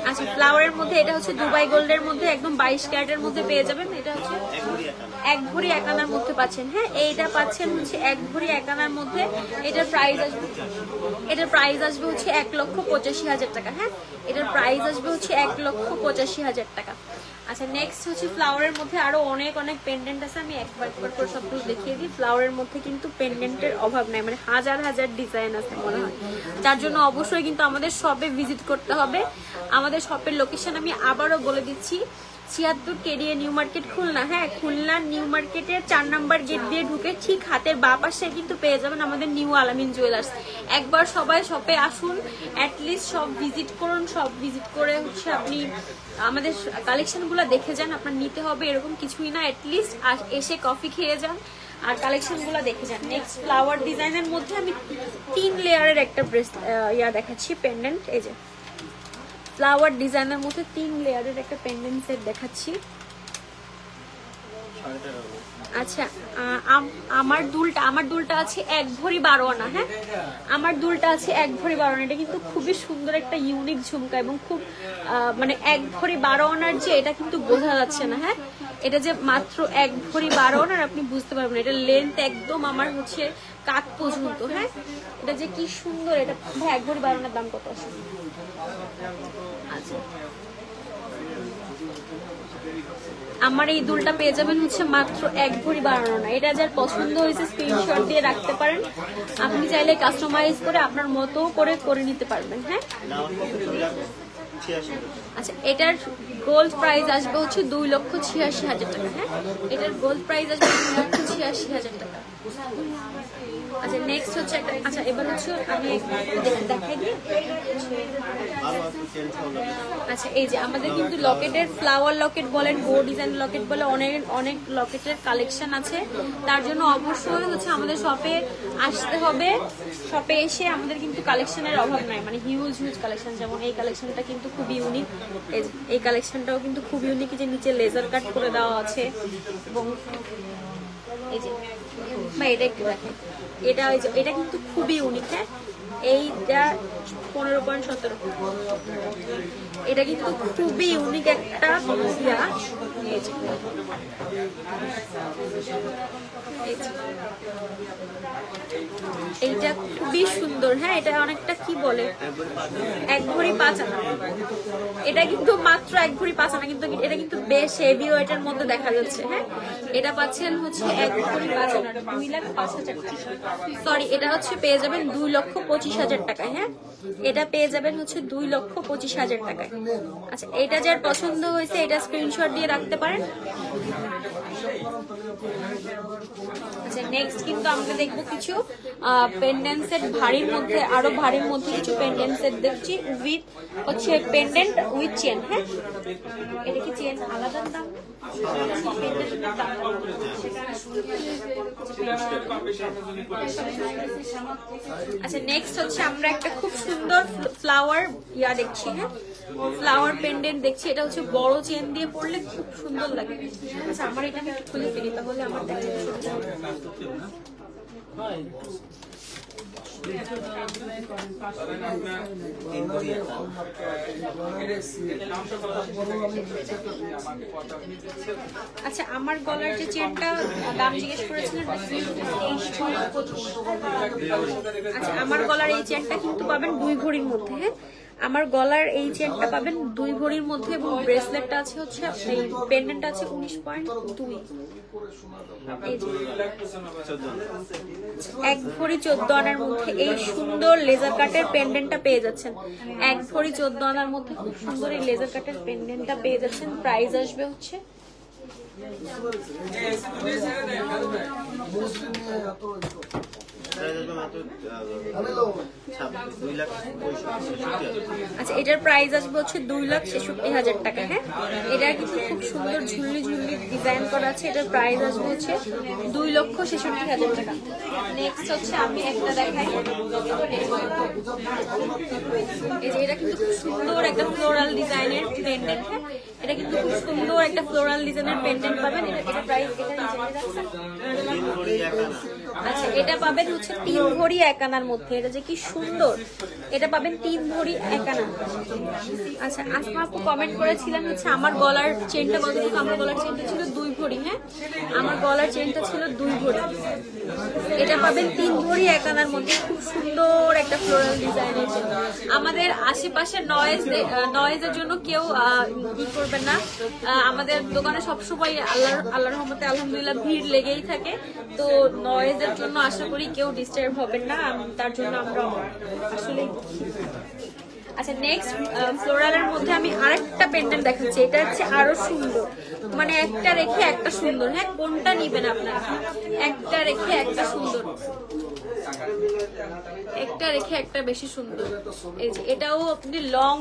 আচ্ছা ফ্লাওয়ারের মধ্যে এটা হচ্ছে দুবাই গোল্ডের মধ্যে একদম 22 ক্যারেটের মধ্যে পেয়ে যাবেন। এটা হচ্ছে 1 ভরি 1 আনার মধ্যে পাচ্ছেন। হ্যাঁ এইটা পাচ্ছেন হচ্ছে 1 ভরি 1 আনার মধ্যে। এটার প্রাইস আসবে হচ্ছে 1,85,000 টাকা। হ্যাঁ এটার প্রাইস আসবে হচ্ছে 1,85,000 টাকা। আচ্ছা নেক্সট হচ্ছে ফ্লাওয়ারের মধ্যে আরো অনেক অনেক পেন্ডেন্ট আছে, আমি একবার করে সবগুলো দেখিয়ে দিই। ফ্লাওয়ারের মধ্যে কিন্তু পেন্ডেন্টের অভাব নাই, মানে হাজার হাজার ডিজাইন আছে মনে হয়, যার জন্য অবশ্যই কিন্তু আমাদের শপে ভিজিট করতে হবে। আমাদের শপের লোকেশন আমি আবারও বলে দিচ্ছি, 76 কেডিএ নিউ মার্কেট খুলনা। হ্যাঁ খুলনা নিউ মার্কেটের 4 নাম্বার গেট দিয়ে ঢুকে ঠিক হাতের বাঁ পাশে কিন্তু পেয়ে যাবেন আমাদের নিউ আলামিন জুয়েলার্স। একবার সবাই শপে আসুন, অ্যাটলিস্ট সব ভিজিট করুন, সব ভিজিট করে হচ্ছে আপনি আমাদের কালেকশনগুলো দেখে যান। আপনার নিতে হবে এরকম কিছুই না, অ্যাটলিস্ট এসে কফি খেয়ে যান আর কালেকশনগুলো দেখে যান। নেক্সট ফ্লাওয়ার ডিজাইনের মধ্যে আমি 3 লেয়ারের একটা দেখাচ্ছি পেন্ডেন্ট। এই যে ফ্লাওয়ার ডিজাইনের মধ্যে 3 লেয়ারের একটা পেন্ডেন্ট সেট দেখাচ্ছি। আচ্ছা আমার দুলটা আছে 1 ভরি 12 আনা। হ্যাঁ আমার দুলটা আছে 1 ভরি 12 আনা। এটা কিন্তু খুবই সুন্দর একটা ইউনিক ঝুমকা এবং খুব মানে 1 ভরি 12 আনার যে এটা কিন্তু বোঝা যাচ্ছে না। হ্যাঁ এটা যে মাত্র 1 ভরি 12 আনার আপনি বুঝতে পারবেন, এটা লেন্থ একদম আমার হচ্ছে কাট পর্যন্ত। হ্যাঁ এটা যে কি সুন্দর, এটা 1 ভরি 12 আনার দাম কত আছে? আচ্ছা আমার এই দুলটা পেয়ে যাবেন হচ্ছে মাত্র 1 ভরি 12 আনা। এটা যার পছন্দ হয়েছে স্ক্রিনশট দিয়ে রাখতে পারেন, আপনি চাইলে কাস্টমাইজ করে আপনার মতো করে নিতে পারবেন। হ্যাঁ আচ্ছা এটার গোল্ড প্রাইস আসবে হচ্ছে 2,86,000 টাকা। হ্যাঁ এটার গোল্ড প্রাইস আসবে 2,86,000 টাকা। আচ্ছা নেক্সট হচ্ছে একটা, আচ্ছা এবার হচ্ছে আমি দেখাই দিই। আচ্ছা এই যে আমাদের কিন্তু লকেটের ফ্লাওয়ার লকেট বলেন, বো ডিজাইন লকেট বলে অনেক লকেটের কালেকশন আছে। তার জন্য অবশ্যই হচ্ছে আমাদের শপে আসতে হবে। শপে এসে আমাদের কিন্তু কালেকশনের অভাব নাই, মানে হিউজ কালেকশন। যেমন এই কালেকশনটা কিন্তু খুব ইউনিক, এই কালেকশনটাও কিন্তু খুব ইউনিক, যে নিচে লেজার কাট করে দেওয়া আছে। এবং এই যে এটা একটু দেখেন, এটা কিন্তু খুবই ইউনিক। হ্যাঁ এইটা 15.17, এটা কিন্তু খুবই ইউনিক একটা এইটা খুবই সুন্দর। হ্যাঁ এটা অনেকটা কি বলে 1 ভরি 5 আনা। এটা কিন্তু মাত্র 1 ভরি 5 আনা, কিন্তু এটা কিন্তু বেশ হেভি ওয়েটের মধ্যে দেখা যাচ্ছে। হ্যাঁ এটা পাচ্ছেন হচ্ছে 1 ভরি 5 আনা 2,05,000 টাকা। সরি এটা হচ্ছে পেয়ে যাবেন 2,25,000 টাকায়। হ্যাঁ এটা পেয়ে যাবেন হচ্ছে 2,25,000 টাকায়। আচ্ছা এটা যার পছন্দ হয়েছে এটা স্ক্রিনশট দিয়ে রাখতে পারেন। আচ্ছা নেক্সট কিন্তু আমরা দেখবো কিছু পেন্ডেন্ট সেট ভারীর মধ্যে, আরো ভারীর মধ্যে কিছু পেন্ডেন্ট সেট দেখছি উইথ হচ্ছে পেন্ডেন্ট উইথ চেন। হ্যাঁ এটা কি চেন আলাদা দাম? আচ্ছা নেক্সট হচ্ছে আমরা একটা খুব সুন্দর ফ্লাওয়ার ইয়া দেখছি। হ্যাঁ ফ্লাওয়ার পেন্ডেন্ট দেখছি, এটা হচ্ছে বড় চেন দিয়ে পড়লে খুব সুন্দর লাগে। আচ্ছা আমার এটা আমি একটু খুলে ফেলি তাহলে আমার দেখা আচ্ছা আমার গলার যে চেনটা দাম জিজ্ঞেস করেছিলেন, আচ্ছা আমার গলার এই চেনটা কিন্তু পাবেন 2 ভরির মধ্যে। হ্যাঁ আমার গলার এই চেনটা পাবেন 2 ভরির মধ্যে এবং ব্রেসলেটটা আছে হচ্ছে এই পেন্ডেন্ট আছে 19.2। 1 ভরি 14 আনার মধ্যে এই সুন্দর লেজার কাটের পেন্ডেন্টটা পেয়ে যাচ্ছেন। 1 ভরি 14 আনার মধ্যে খুব সুন্দর এই লেজার কাটের পেন্ডেন্টটা পেয়ে যাচ্ছেন। প্রাইস আসবে হচ্ছে আচ্ছা এটার প্রাইস আসবে হচ্ছে 2,66,000 টাকা। হ্যাঁ এটার কিন্তু খুব সুন্দর ঝুলনি ঝুলনি ডিজাইন করা আছে। এটার প্রাইস আসবে হচ্ছে 2,66,000 টাকা। নেক্সট হচ্ছে আমি একটা দেখাই, এই যে এটা কিন্তু খুব সুন্দর একটা ফ্লোরাল ডিজাইনের পেন্ডেন্ট। হ্যাঁ এটা কিন্তু খুব সুন্দর একটা ফ্লোরাল ডিজাইনের পেন্ডেন্ট পাবেন। এটা প্রাইস আচ্ছা এটা পাবেন হচ্ছে 3 ভরি 1 আনার মধ্যে। এটা যে কি সুন্দর, এটা পাবেন 3 ভরি 1 আনা। আচ্ছা আসমা আপু কমেন্ট করেছিলেন হচ্ছে আমার গলার চেনটা কতটুকু। আমার গলার চেনটা ছিল 2 ভরি। হ্যাঁ আমার গলার চেনটা ছিল 2 ভরি। এটা পাবেন 3 ভরি 1 আনার মধ্যে। খুব সুন্দর একটা ফ্লোরাল ডিজাইনের চেন। আমাদের আশেপাশে নয়েজের জন্য কেউ ই করবেন না। আমাদের দোকানে সবসময় আল্লাহর রহমতে আলহামদুলিল্লাহ ভিড় লেগেই থাকে, তো নয়েজের জন্য আশা করি কেউ ডিস্টার্ব হবেন না, তার জন্য আমরা আসলে। আচ্ছা নেক্সট ফ্লোরালের মধ্যে আমি আরেকটা পেন্ডেন্ট দেখাচ্ছি। এটা হচ্ছে আরো সুন্দর, মানে একটা রেখে একটা সুন্দর। হ্যাঁ কোনটা নিবেন আপনারা? একটা রেখে একটা সুন্দর, একটা রেখে একটা বেশি সুন্দর। এই যে এটাও আপনি লং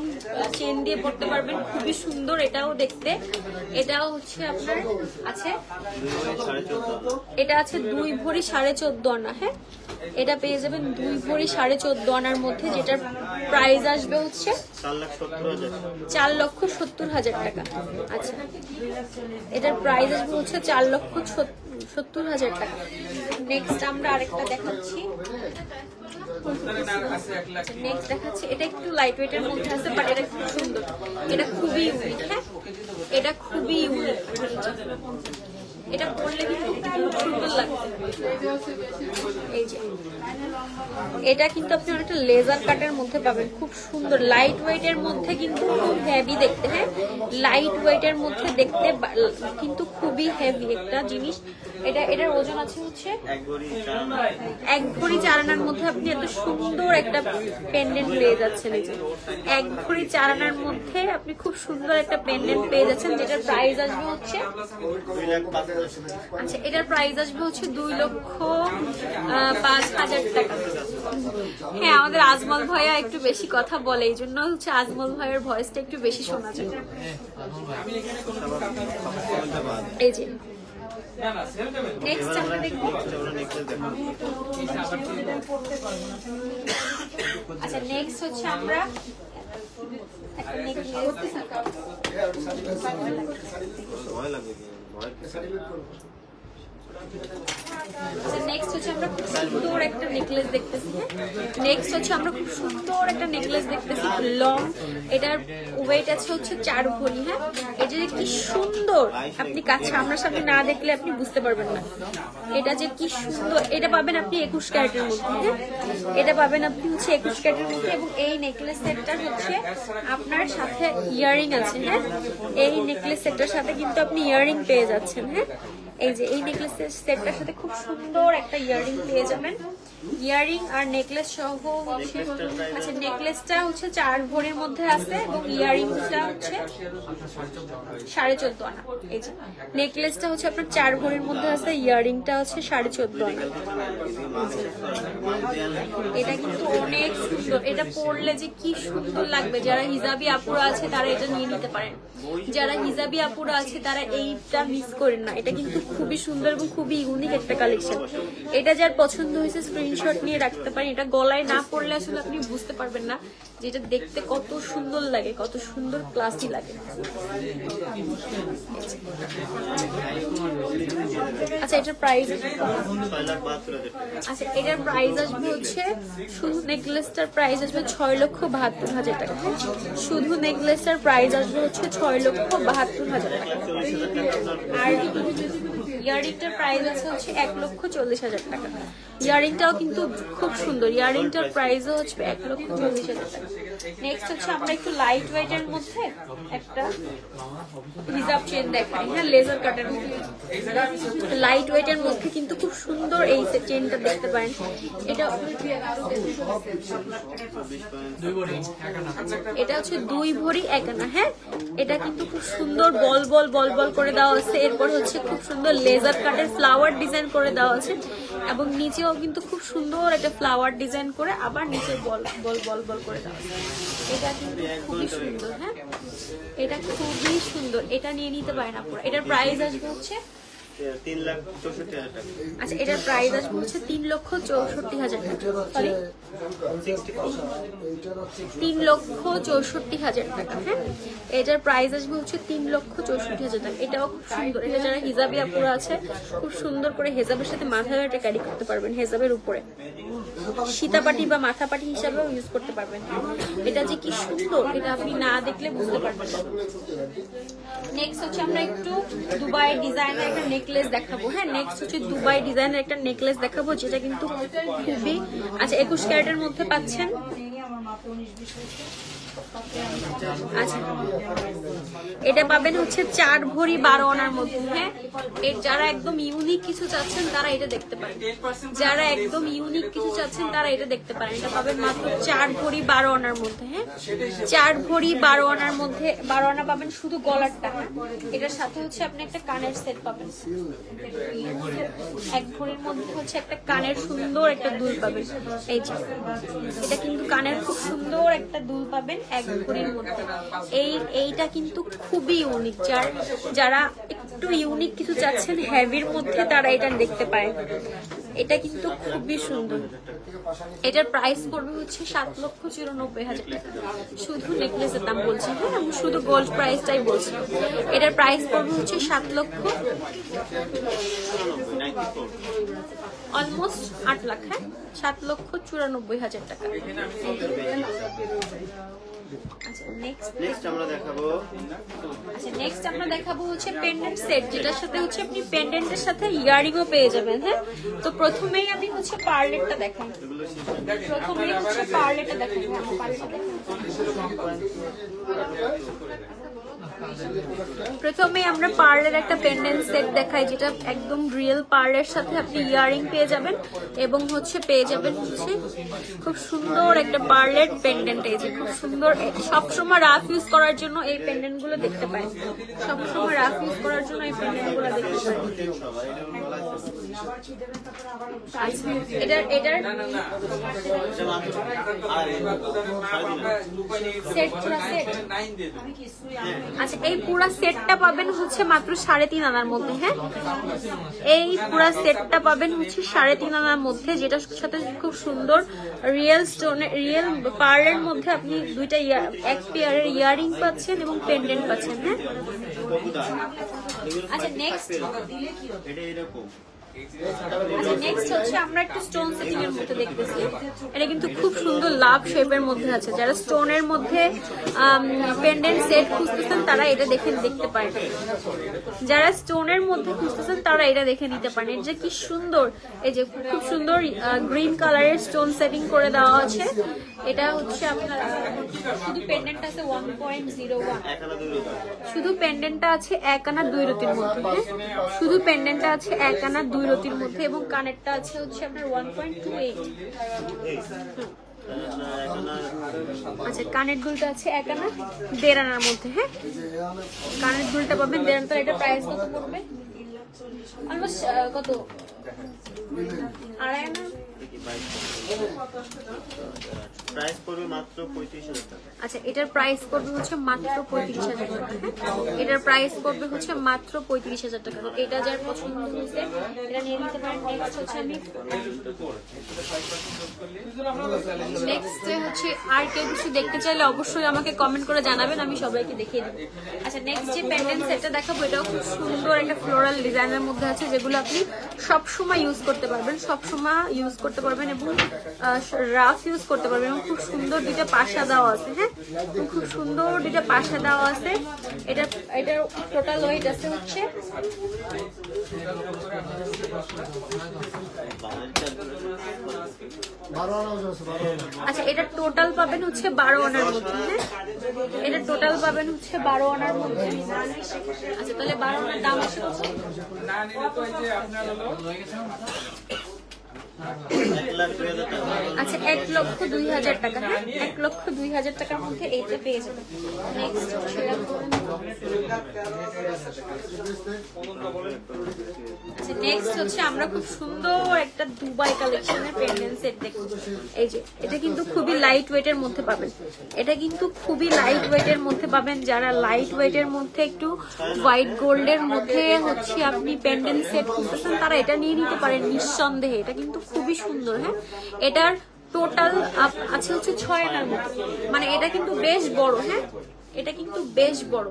চেন দিয়ে পড়তে পারবেন, খুবই সুন্দর এটাও দেখতে। এটাও হচ্ছে আপনার আছে, এটা আছে 2 ভরি 14.5 আনা। হ্যাঁ এটা পেয়ে যাবেন 2 ভরি 14.5 আনার মধ্যে, যেটার প্রাইস আসবে হচ্ছে 4,70,000 টাকা। আচ্ছা এটার প্রাইস আসবে হচ্ছে 4,70,000 টাকা। নেক্সট আমরা আরেকটা দেখাচ্ছি। নেক্সট দেখাচ্ছি, এটা একটু লাইট ওয়েটের মধ্যে আছে, বাট এটা খুব সুন্দর। এটা খুবই ইউনিক। হ্যাঁ এটা খুবই ইউনিক। এটা পরলে কিন্তু খুব সুন্দর লাগবে। এই যে এটা কিন্তু আপনি একটা লেজার কাটের মধ্যে পাবেন, খুব সুন্দর লাইট ওয়েটের মধ্যে, কিন্তু খুব হেভি দেখতে। হ্যাঁ লাইট ওয়েটের মধ্যে দেখতে কিন্তু খুবই হেভি একটা জিনিস। এটার ওজন আছে হচ্ছে 1 ভরি 4 আনার মধ্যে। আপনি এত সুন্দর একটা পেন্ডেন্ট পেয়ে যাচ্ছেন। এই যে 1 ভরি 4 আনার মধ্যে আপনি খুব সুন্দর একটা পেন্ডেন্ট পেয়ে যাচ্ছেন, যেটার প্রাইস আসবে হচ্ছে আচ্ছা এটার প্রাইস আসবে হচ্ছে 2,05,000 টাকা। হ্যাঁ আমাদের আজমল ভাইয়া একটু বেশি কথা বলে, এই জন্য হচ্ছে আজমল ভাইয়ের ভয়েসটা একটু বেশি শোনা যায়। এই যে নেক্সট আমরা দেখব। আচ্ছা নেক্সট হচ্ছে আমরা একটা নেকলেস। নেক্সট হচ্ছে আমরা খুব সুন্দর একটা নেকলেস দেখতেছি। নেক্সট হচ্ছে আমরা খুব সুন্দর একটা নেকলেস দেখতেছি লং। এটার ওয়েট আছে হচ্ছে 4 ভরি। হ্যাঁ এটা যে কি সুন্দর, আপনি কাছে সামনাসামনি না দেখলে আপনি বুঝতে পারবেন না এটা যে কি সুন্দর। এটা পাবেন আপনি 21 ক্যারেটের মধ্যে। হ্যাঁ এটা পাবেন আপনি হচ্ছে 21 ক্যারেটের মধ্যে, এবং এই নেকলেস সেটটা হচ্ছে আপনার সাথে ইয়ারিং আছে। হ্যাঁ এই নেকলেস সেটটার সাথে কিন্তু আপনি ইয়ারিং পেয়ে যাচ্ছেন। হ্যাঁ এই যে এই নেকলেসের সেটটার সাথে খুব সুন্দর একটা ইয়াররিং পেয়ে যাবেন, ইয়াররিং আর নেকলেস সহ হচ্ছে। আচ্ছা নেকলেসটা হচ্ছে 4 ভরির মধ্যে আছে এবং ইয়াররিংটা হচ্ছে 14.5 আনা। এই যে নেকলেসটা হচ্ছে আপনার 4 ভরির মধ্যে আছে, ইয়াররিংটা হচ্ছে 14.5 আনা। এটা কিন্তু অনেক সুন্দর, এটা পরলে যে কি সুন্দর লাগবে। যারা হিজাবি আপুরা আছে তারা এটা নিয়ে নিতে পারেন, যারা হিজাবি আপুরা আছে তারা এইটা মিস করেন না। এটা কিন্তু খুবই সুন্দর এবং খুবই ইউনিক একটা কালেকশন। এটা যার পছন্দ হয়েছে স্ক্রিনশট নিয়ে রাখতে পারেন। এটা গলায় না পড়লে আসলে আপনি বুঝতে পারবেন না যে এটা দেখতে কত সুন্দর লাগে, কত সুন্দর ক্লাসি লাগে। আচ্ছা এটার প্রাইস, আচ্ছা এটার প্রাইস আসবে হচ্ছে শুধু নেকলেসটার প্রাইস আসবে 6,72,000 টাকা। শুধু নেকলেসটার প্রাইস আসবে হচ্ছে 6,72,000 টাকা। আর ইয়াররিংটার প্রাইস আছে হচ্ছে 1,40,000 টাকা। ইয়াররিংটাও কিন্তু খুব সুন্দর, ইয়াররিংটার প্রাইসও হচ্ছে 1,40,000 টাকা। নেক্সট হচ্ছে আমরা একটু লাইট ওয়েটের মধ্যে একটা হিজাব চেন দেখাই, হ্যাঁ লেজার কাটের মধ্যে। লাইট ওয়েটের মধ্যে কিন্তু খুব সুন্দর এই চেনটা দেখতে পারেন। এটা এটা হচ্ছে 2 ভরি 1 আনা। হ্যাঁ এটা কিন্তু খুব সুন্দর বল বল বল বল করে দেওয়া আছে। এরপর হচ্ছে খুব সুন্দর লেজার কাটের ফ্লাওয়ার ডিজাইন করে দেওয়া আছে এবং নিচেও কিন্তু খুব সুন্দর একটা ফ্লাওয়ার ডিজাইন করে আবার নিচে বল বল বল বল করে দেওয়া আছে। এটা কিন্তু খুবই সুন্দর। হ্যাঁ এটা খুবই সুন্দর, এটা নিয়ে নিতে পারেন আপনারা। এটার প্রাইস আসবে হচ্ছে 3,64,000 টাকা। আচ্ছা এটার প্রাইস আসবে হচ্ছে 3,64,000 টাকা। সরি 3,64,000 টাকা। হ্যাঁ এটার প্রাইস আসবে হচ্ছে 3,64,000 টাকা। এটাও খুব সুন্দর। এটা যারা হিজাবি আপুরা আছে খুব সুন্দর করে হেজাবের সাথে মাথায় এটা ক্যারি করতে পারবেন, হেজাবের উপরে সীতাপাটি বা মাথাপাটি হিসাবেও ইউজ করতে পারবেন। এটা যে কি সুন্দর এটা আপনি না দেখলে বুঝতে পারবেন না। নেক্সট হচ্ছে আমরা একটু দুবাই ডিজাইনের একটা নেকলেস দেখাবো। হ্যাঁ নেক্সট হচ্ছে দুবাই ডিজাইনের একটা নেকলেস দেখাবো যেটা কিন্তু খুবই, আচ্ছা 21 ক্যারেটের মধ্যে পাচ্ছেন। আচ্ছা এটা পাবেন হচ্ছে 4 ভরি 12 আনার মধ্যে। হ্যাঁ এর যারা একদম ইউনিক কিছু চাচ্ছেন তারা এটা দেখতে পারেন, যারা একদম ইউনিক কিছু চাচ্ছেন তারা এটা দেখতে পারেন। এটা পাবেন মাত্র 4 ভরি 12 আনার মধ্যে। হ্যাঁ 4 ভরি 12 আনার মধ্যে, 12 আনা পাবেন শুধু গলারটা। হ্যাঁ এটার সাথে হচ্ছে আপনি একটা কানের সেট পাবেন, 1 ভরির মধ্যে হচ্ছে একটা কানের সুন্দর একটা দুল পাবেন। এই যে এটা কিন্তু কানের খুব সুন্দর একটা দুল পাবেন 1 ভরির মধ্যে। এইটা কিন্তু খুবই ইউনিক, যারা একটু ইউনিক কিছু চাচ্ছেন হেভির মধ্যে তারা এটা দেখতে পারেন। এটা কিন্তু খুবই সুন্দর। এটার প্রাইস পড়বে হচ্ছে 7,94,000 টাকা। শুধু নেকলেসের দাম বলছি, হ্যাঁ আমি শুধু গোল্ড প্রাইসটাই বলছি। এটার প্রাইস পড়বে হচ্ছে 7 লক্ষ অলমোস্ট 8 লাখ। হ্যাঁ 7,94,000 টাকা। আচ্ছা নেক্সট আমরা দেখাবো হচ্ছে পেন্ডেন্ট সেট, যেটার সাথে হচ্ছে আপনি পেন্ডেন্টের সাথে ইয়াররিংও পেয়ে যাবেন। হ্যাঁ তো প্রথমেই আমি হচ্ছে পার্লেটটা দেখাই, প্রথমে আমরা পার্লের একটা পেন্ডেন্ট সেট দেখাই যেটা একদম রিয়েল পার্লের সাথে আপনি ইয়াররিং পেয়ে যাবেন এবং হচ্ছে পেয়ে যাবেন হচ্ছে খুব সুন্দর একটা পার্লের পেন্ডেন্ট। এই যে খুব সুন্দর, সবসময় রাফ ইউজ করার জন্য এই পেন্ডেন্ট গুলো দেখতে পাই, সবসময় রাফ ইউজ করার জন্য এই পেন্ডেন্ট গুলো দেখতে পাই। এটার সেট পুরো সেট, আচ্ছা এই পুরো সেটটা পাবেন হচ্ছে মাত্র 3.5 আনার মধ্যে। হ্যাঁ এই পুরো সেটটা পাবেন হচ্ছে 3.5 আনার মধ্যে, যেটার সাথে খুব সুন্দর রিয়েল স্টোনের রিয়েল পার্লের মধ্যে আপনি দুইটা এক পেয়ারের ইয়াররিং পাচ্ছেন এবং পেন্ডেন্ট পাচ্ছেন। হ্যাঁ আচ্ছা নেক্সট আচ্ছা নেক্সট হচ্ছে আমরা একটু স্টোন সেটিং এর মধ্যে দেখতেছি। এটা কিন্তু খুব সুন্দর লাভ শেপের মধ্যে আছে। যারা স্টোনের মধ্যে পেন্ডেন্ট সেট খুঁজতেছেন তারা এটা দেখতে পারেন। যারা স্টোনের মধ্যে খুঁজতেছেন তারা এটা দেখে নিতে পারেন। এটা কি সুন্দর, এই যে খুব সুন্দর গ্রিন কালারের স্টোন সেটিং করে দেওয়া আছে। এটা হচ্ছে আপনার শুধু পেন্ডেন্ট আছে 1.01, শুধু পেন্ডেন্টটা আছে 1 আনা 2 রতির মধ্যে। হ্যাঁ, শুধু পেন্ডেন্টটা আছে 1 আনা 2 রতির মধ্যে এবং কানেরটা আছে হচ্ছে আপনার 1.28। আচ্ছা কানের দুলটা আছে 1 আনা 1.5 আনার মধ্যে। হ্যাঁ, কানের দুলটা পাবেন 1.5 আনা। এটা প্রাইস কত পড়বে? অলমোস্ট কত, 2.5 আনা প্রাইস পড়বে মাত্র 35,000 টাকা। আচ্ছা এটার প্রাইস পড়বে হচ্ছে মাত্র 35,000 টাকা। এটার প্রাইস পড়বে হচ্ছে মাত্র 35,000 টাকা। এটা যার পছন্দ হয়েছে এটা নিয়ে নিতে পারেন। নেক্সট হচ্ছে আমি আর কেউ কিছু দেখতে চাইলে অবশ্যই আমাকে কমেন্ট করে জানাবেন, আমি সবাইকে দেখিয়ে দেবো। আচ্ছা নেক্সট যে পেন্ডেন্ট সেটটা দেখাবো এটাও খুব সুন্দর একটা ফ্লোরাল ডিজাইনের মধ্যে আছে, যেগুলো আপনি সবসময় ইউজ করতে পারবেন, সবসময় ইউজ করতে পারবেন এবং রাফ ইউজ করতে পারবেন। এবং খুব সুন্দর দুইটা পাশা দেওয়া আছে। হ্যাঁ, খুব সুন্দর দুইটা পাশা দেওয়া আছে। এটার টোটাল ওয়েট আছে হচ্ছে আচ্ছা এটা টোটাল পাবেন হচ্ছে 12 আনার মধ্যে। হ্যাঁ, এটা টোটাল পাবেন হচ্ছে 12 আনার মধ্যে। আচ্ছা তাহলে 12 আনার দাম আসে হচ্ছে আচ্ছা 1,02,000 টাকা। হ্যাঁ, 1,02,000 টাকার মধ্যে এইটা পেয়ে যাবেন। নেক্সট আচ্ছা নেক্সট হচ্ছে আমরা খুব সুন্দর একটা দুবাই কালেকশনের পেন্ডেন্ট সেট দেখব। এই যে এটা কিন্তু খুবই লাইট ওয়েটের মধ্যে পাবেন। এটা কিন্তু খুবই লাইট ওয়েটের মধ্যে পাবেন। যারা লাইট ওয়েটের মধ্যে একটু হোয়াইট গোল্ডের মধ্যে হচ্ছে আপনি পেন্ডেন্ট সেট খুঁজতেছেন তারা এটা নিয়ে নিতে পারেন নিঃসন্দেহে। এটা কিন্তু খুবই সুন্দর। হ্যাঁ, এটার টোটাল আছে হচ্ছে 6 আনার মতো, মানে এটা কিন্তু বেশ বড়। হ্যাঁ, এটা কিন্তু বেশ বড়।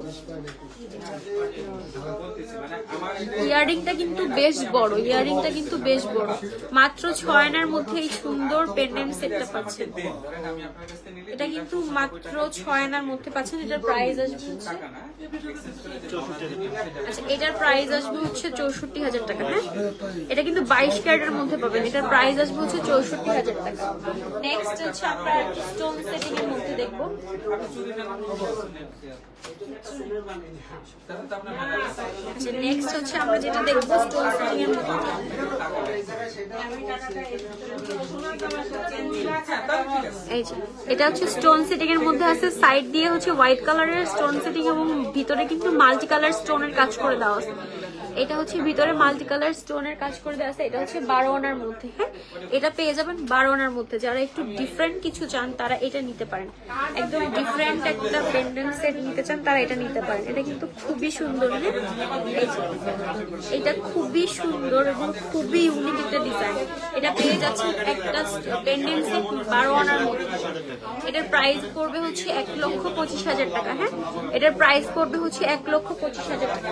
ইয়ারিংটা কিন্তু বেশ বড়, ইয়ারিংটা কিন্তু বেশ বড়। মাত্র 6 আনার মধ্যে এই সুন্দর পেন্ডেন্ট সেটটা পাচ্ছেন। এটা কিন্তু মাত্র 6 আনার মধ্যে পাচ্ছেন। এটার প্রাইস আসবে হচ্ছে আচ্ছা এটার প্রাইস আসবে হচ্ছে 64,000 টাকা। হ্যাঁ, এটা কিন্তু 22 ক্যারেটের মধ্যে পাবেন। এটার প্রাইস আসবে হচ্ছে 64,000 টাকা। নেক্সট হচ্ছে আমরা স্টোন সেটিং এর মধ্যে দেখবো। আচ্ছা নেক্সট হচ্ছে আমরা যেটা দেখবো স্টোন সেটিং এর মধ্যে। এই যে এটা হচ্ছে স্টোন সেটিং এর মধ্যে আছে। সাইড দিয়ে হচ্ছে হোয়াইট কালারের স্টোন সেটিং এবং ভিতরে কিন্তু মাল্টি কালার স্টোনের কাজ করে দেওয়া আছে। এটা হচ্ছে ভিতরে মাল্টি কালার স্টোনের কাজ করে দেওয়া আছে। এটা হচ্ছে 12 আনার মধ্যে। হ্যাঁ, এটা পেয়ে যাবেন 12 আনার মধ্যে। যারা একটু ডিফারেন্ট কিছু চান তারা এটা নিতে পারেন। একদম ডিফারেন্ট একটা পেন্ডেন্ট সেট নিতে চান তারা এটা নিতে পারেন। এটা কিন্তু খুবই সুন্দর। হ্যাঁ, এটা খুবই সুন্দর এবং খুবই ইউনিক একটা ডিজাইন। এটা পেয়ে যাচ্ছেন একটা পেন্ডেন্ট সেট 12 আনার মধ্যে। এটার প্রাইস পড়বে হচ্ছে 1,25,000 টাকা। হ্যাঁ, এটার প্রাইস পড়বে হচ্ছে 1,25,000 টাকা।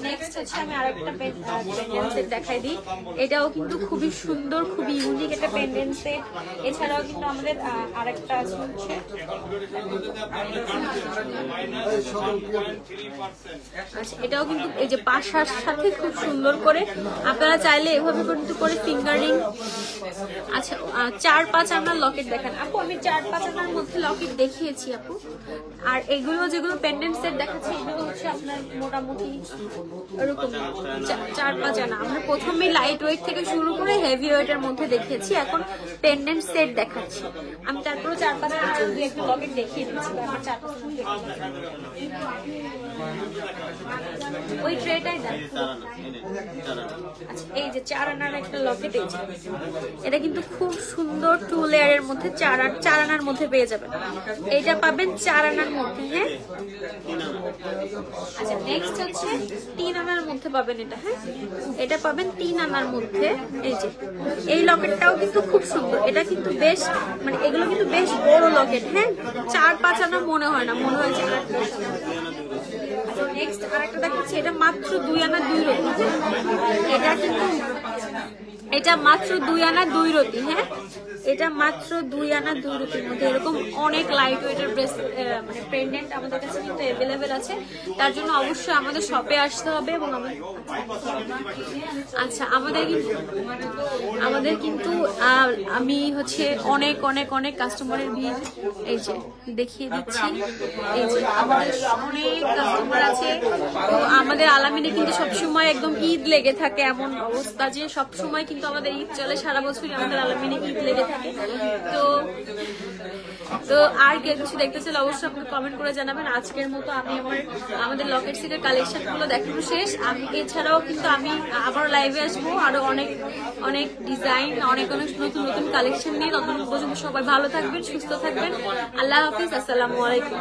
নেক্সট হচ্ছে আমি আরেকটা পেন্ডেন্ট সেট দেখাই দিই। এটাও কিন্তু খুবই সুন্দর, খুবই ইউনিক একটা পেন্ডেন্ট সেট। এছাড়াও কিন্তু আমাদের আরেকটা আছে হচ্ছে আচ্ছা এটাও কিন্তু এই যে পাশার সাথে খুব সুন্দর করে আপনারা চাইলে এভাবে কিন্তু করে ফিঙ্গারিং। আচ্ছা 4-5 আনার লকেট দেখান আপু। আমি 4-5 আনার মধ্যে লকেট দেখিয়েছি আপু। আর এগুলো যেগুলো পেন্ডেন্ট সেট দেখাচ্ছি এগুলো হচ্ছে আপনার মোটামুটি এরকম 4-5 আনা। আমরা প্রথমে লাইট ওয়েট থেকে শুরু করে হেভি ওয়েটের মধ্যে দেখিয়েছি, এখন পেন্ডেন্ট সেট দেখাচ্ছি। আমি তারপরে 4-5 আনার 2-1 লকেট দেখিয়ে দিচ্ছি। আমার 4-5 ওই ট্রেটাই দেন। আচ্ছা এই যে 4 আনার একটা লকেট, এটা কিন্তু খুব সুন্দর 2 লেয়ারের মধ্যে 4 আনার মধ্যে পেয়ে যাবেন। এইটা পাবেন 4 আনার মধ্যে। হ্যাঁ, আচ্ছা নেক্সট হচ্ছে 3 আনার মধ্যে পাবেন এটা। হ্যাঁ, এটা পাবেন 3 আনার মধ্যে। এই যে এই লকেটটাও কিন্তু খুব সুন্দর। এটা কিন্তু বেশ মানে এগুলো কিন্তু বেশ বড় লকেট। হ্যাঁ, 4-5 আনা মনে হয় না, মনে হয় 4 আনা। নেক্সট আরেকটা দেখাচ্ছি। এটা মাত্র 2 আনা 2 রতি। এটা কিন্তু এটা মাত্র 2 আনা 2 রতি। হ্যাঁ, এটা মাত্র 2 আনা 2 রতির মধ্যে এরকম অনেক লাইট ওয়েটের ড্রেস মানে পেন্ডেন্ট আমাদের কাছে কিন্তু অ্যাভেলেবেল আছে। তার জন্য অবশ্যই আমাদের শপে আসতে হবে এবং আচ্ছা আমাদের কিন্তু আমি হচ্ছে অনেক অনেক অনেক কাস্টমারের ভিড় এই যে দেখিয়ে দিচ্ছি। এই যে আমাদের অনেক কাস্টমার আছে। তো আমাদের আলামিনে কিন্তু সবসময় একদম ঈদ লেগে থাকে, এমন অবস্থা যে সবসময় কিন্তু আমাদের ঈদ চলে, সারা বছরই আমাদের আলামিনে ঈদ লেগে থাকে। তো আর কেউ কিছু দেখতে চাইলে অবশ্যই আপনি কমেন্ট করে জানাবেন। আজকের মতো আমি আমাদের লকেট সিটের কালেকশন গুলো দেখানো শেষ। আমি এছাড়াও কিন্তু আমি আবার লাইভে আসবো আরো অনেক অনেক ডিজাইন, অনেক অনেক নতুন নতুন কালেকশন নিয়ে। ততক্ষণ পর্যন্ত সবাই ভালো থাকবেন, সুস্থ থাকবেন। আল্লাহ হাফিজ, আসসালামু আলাইকুম।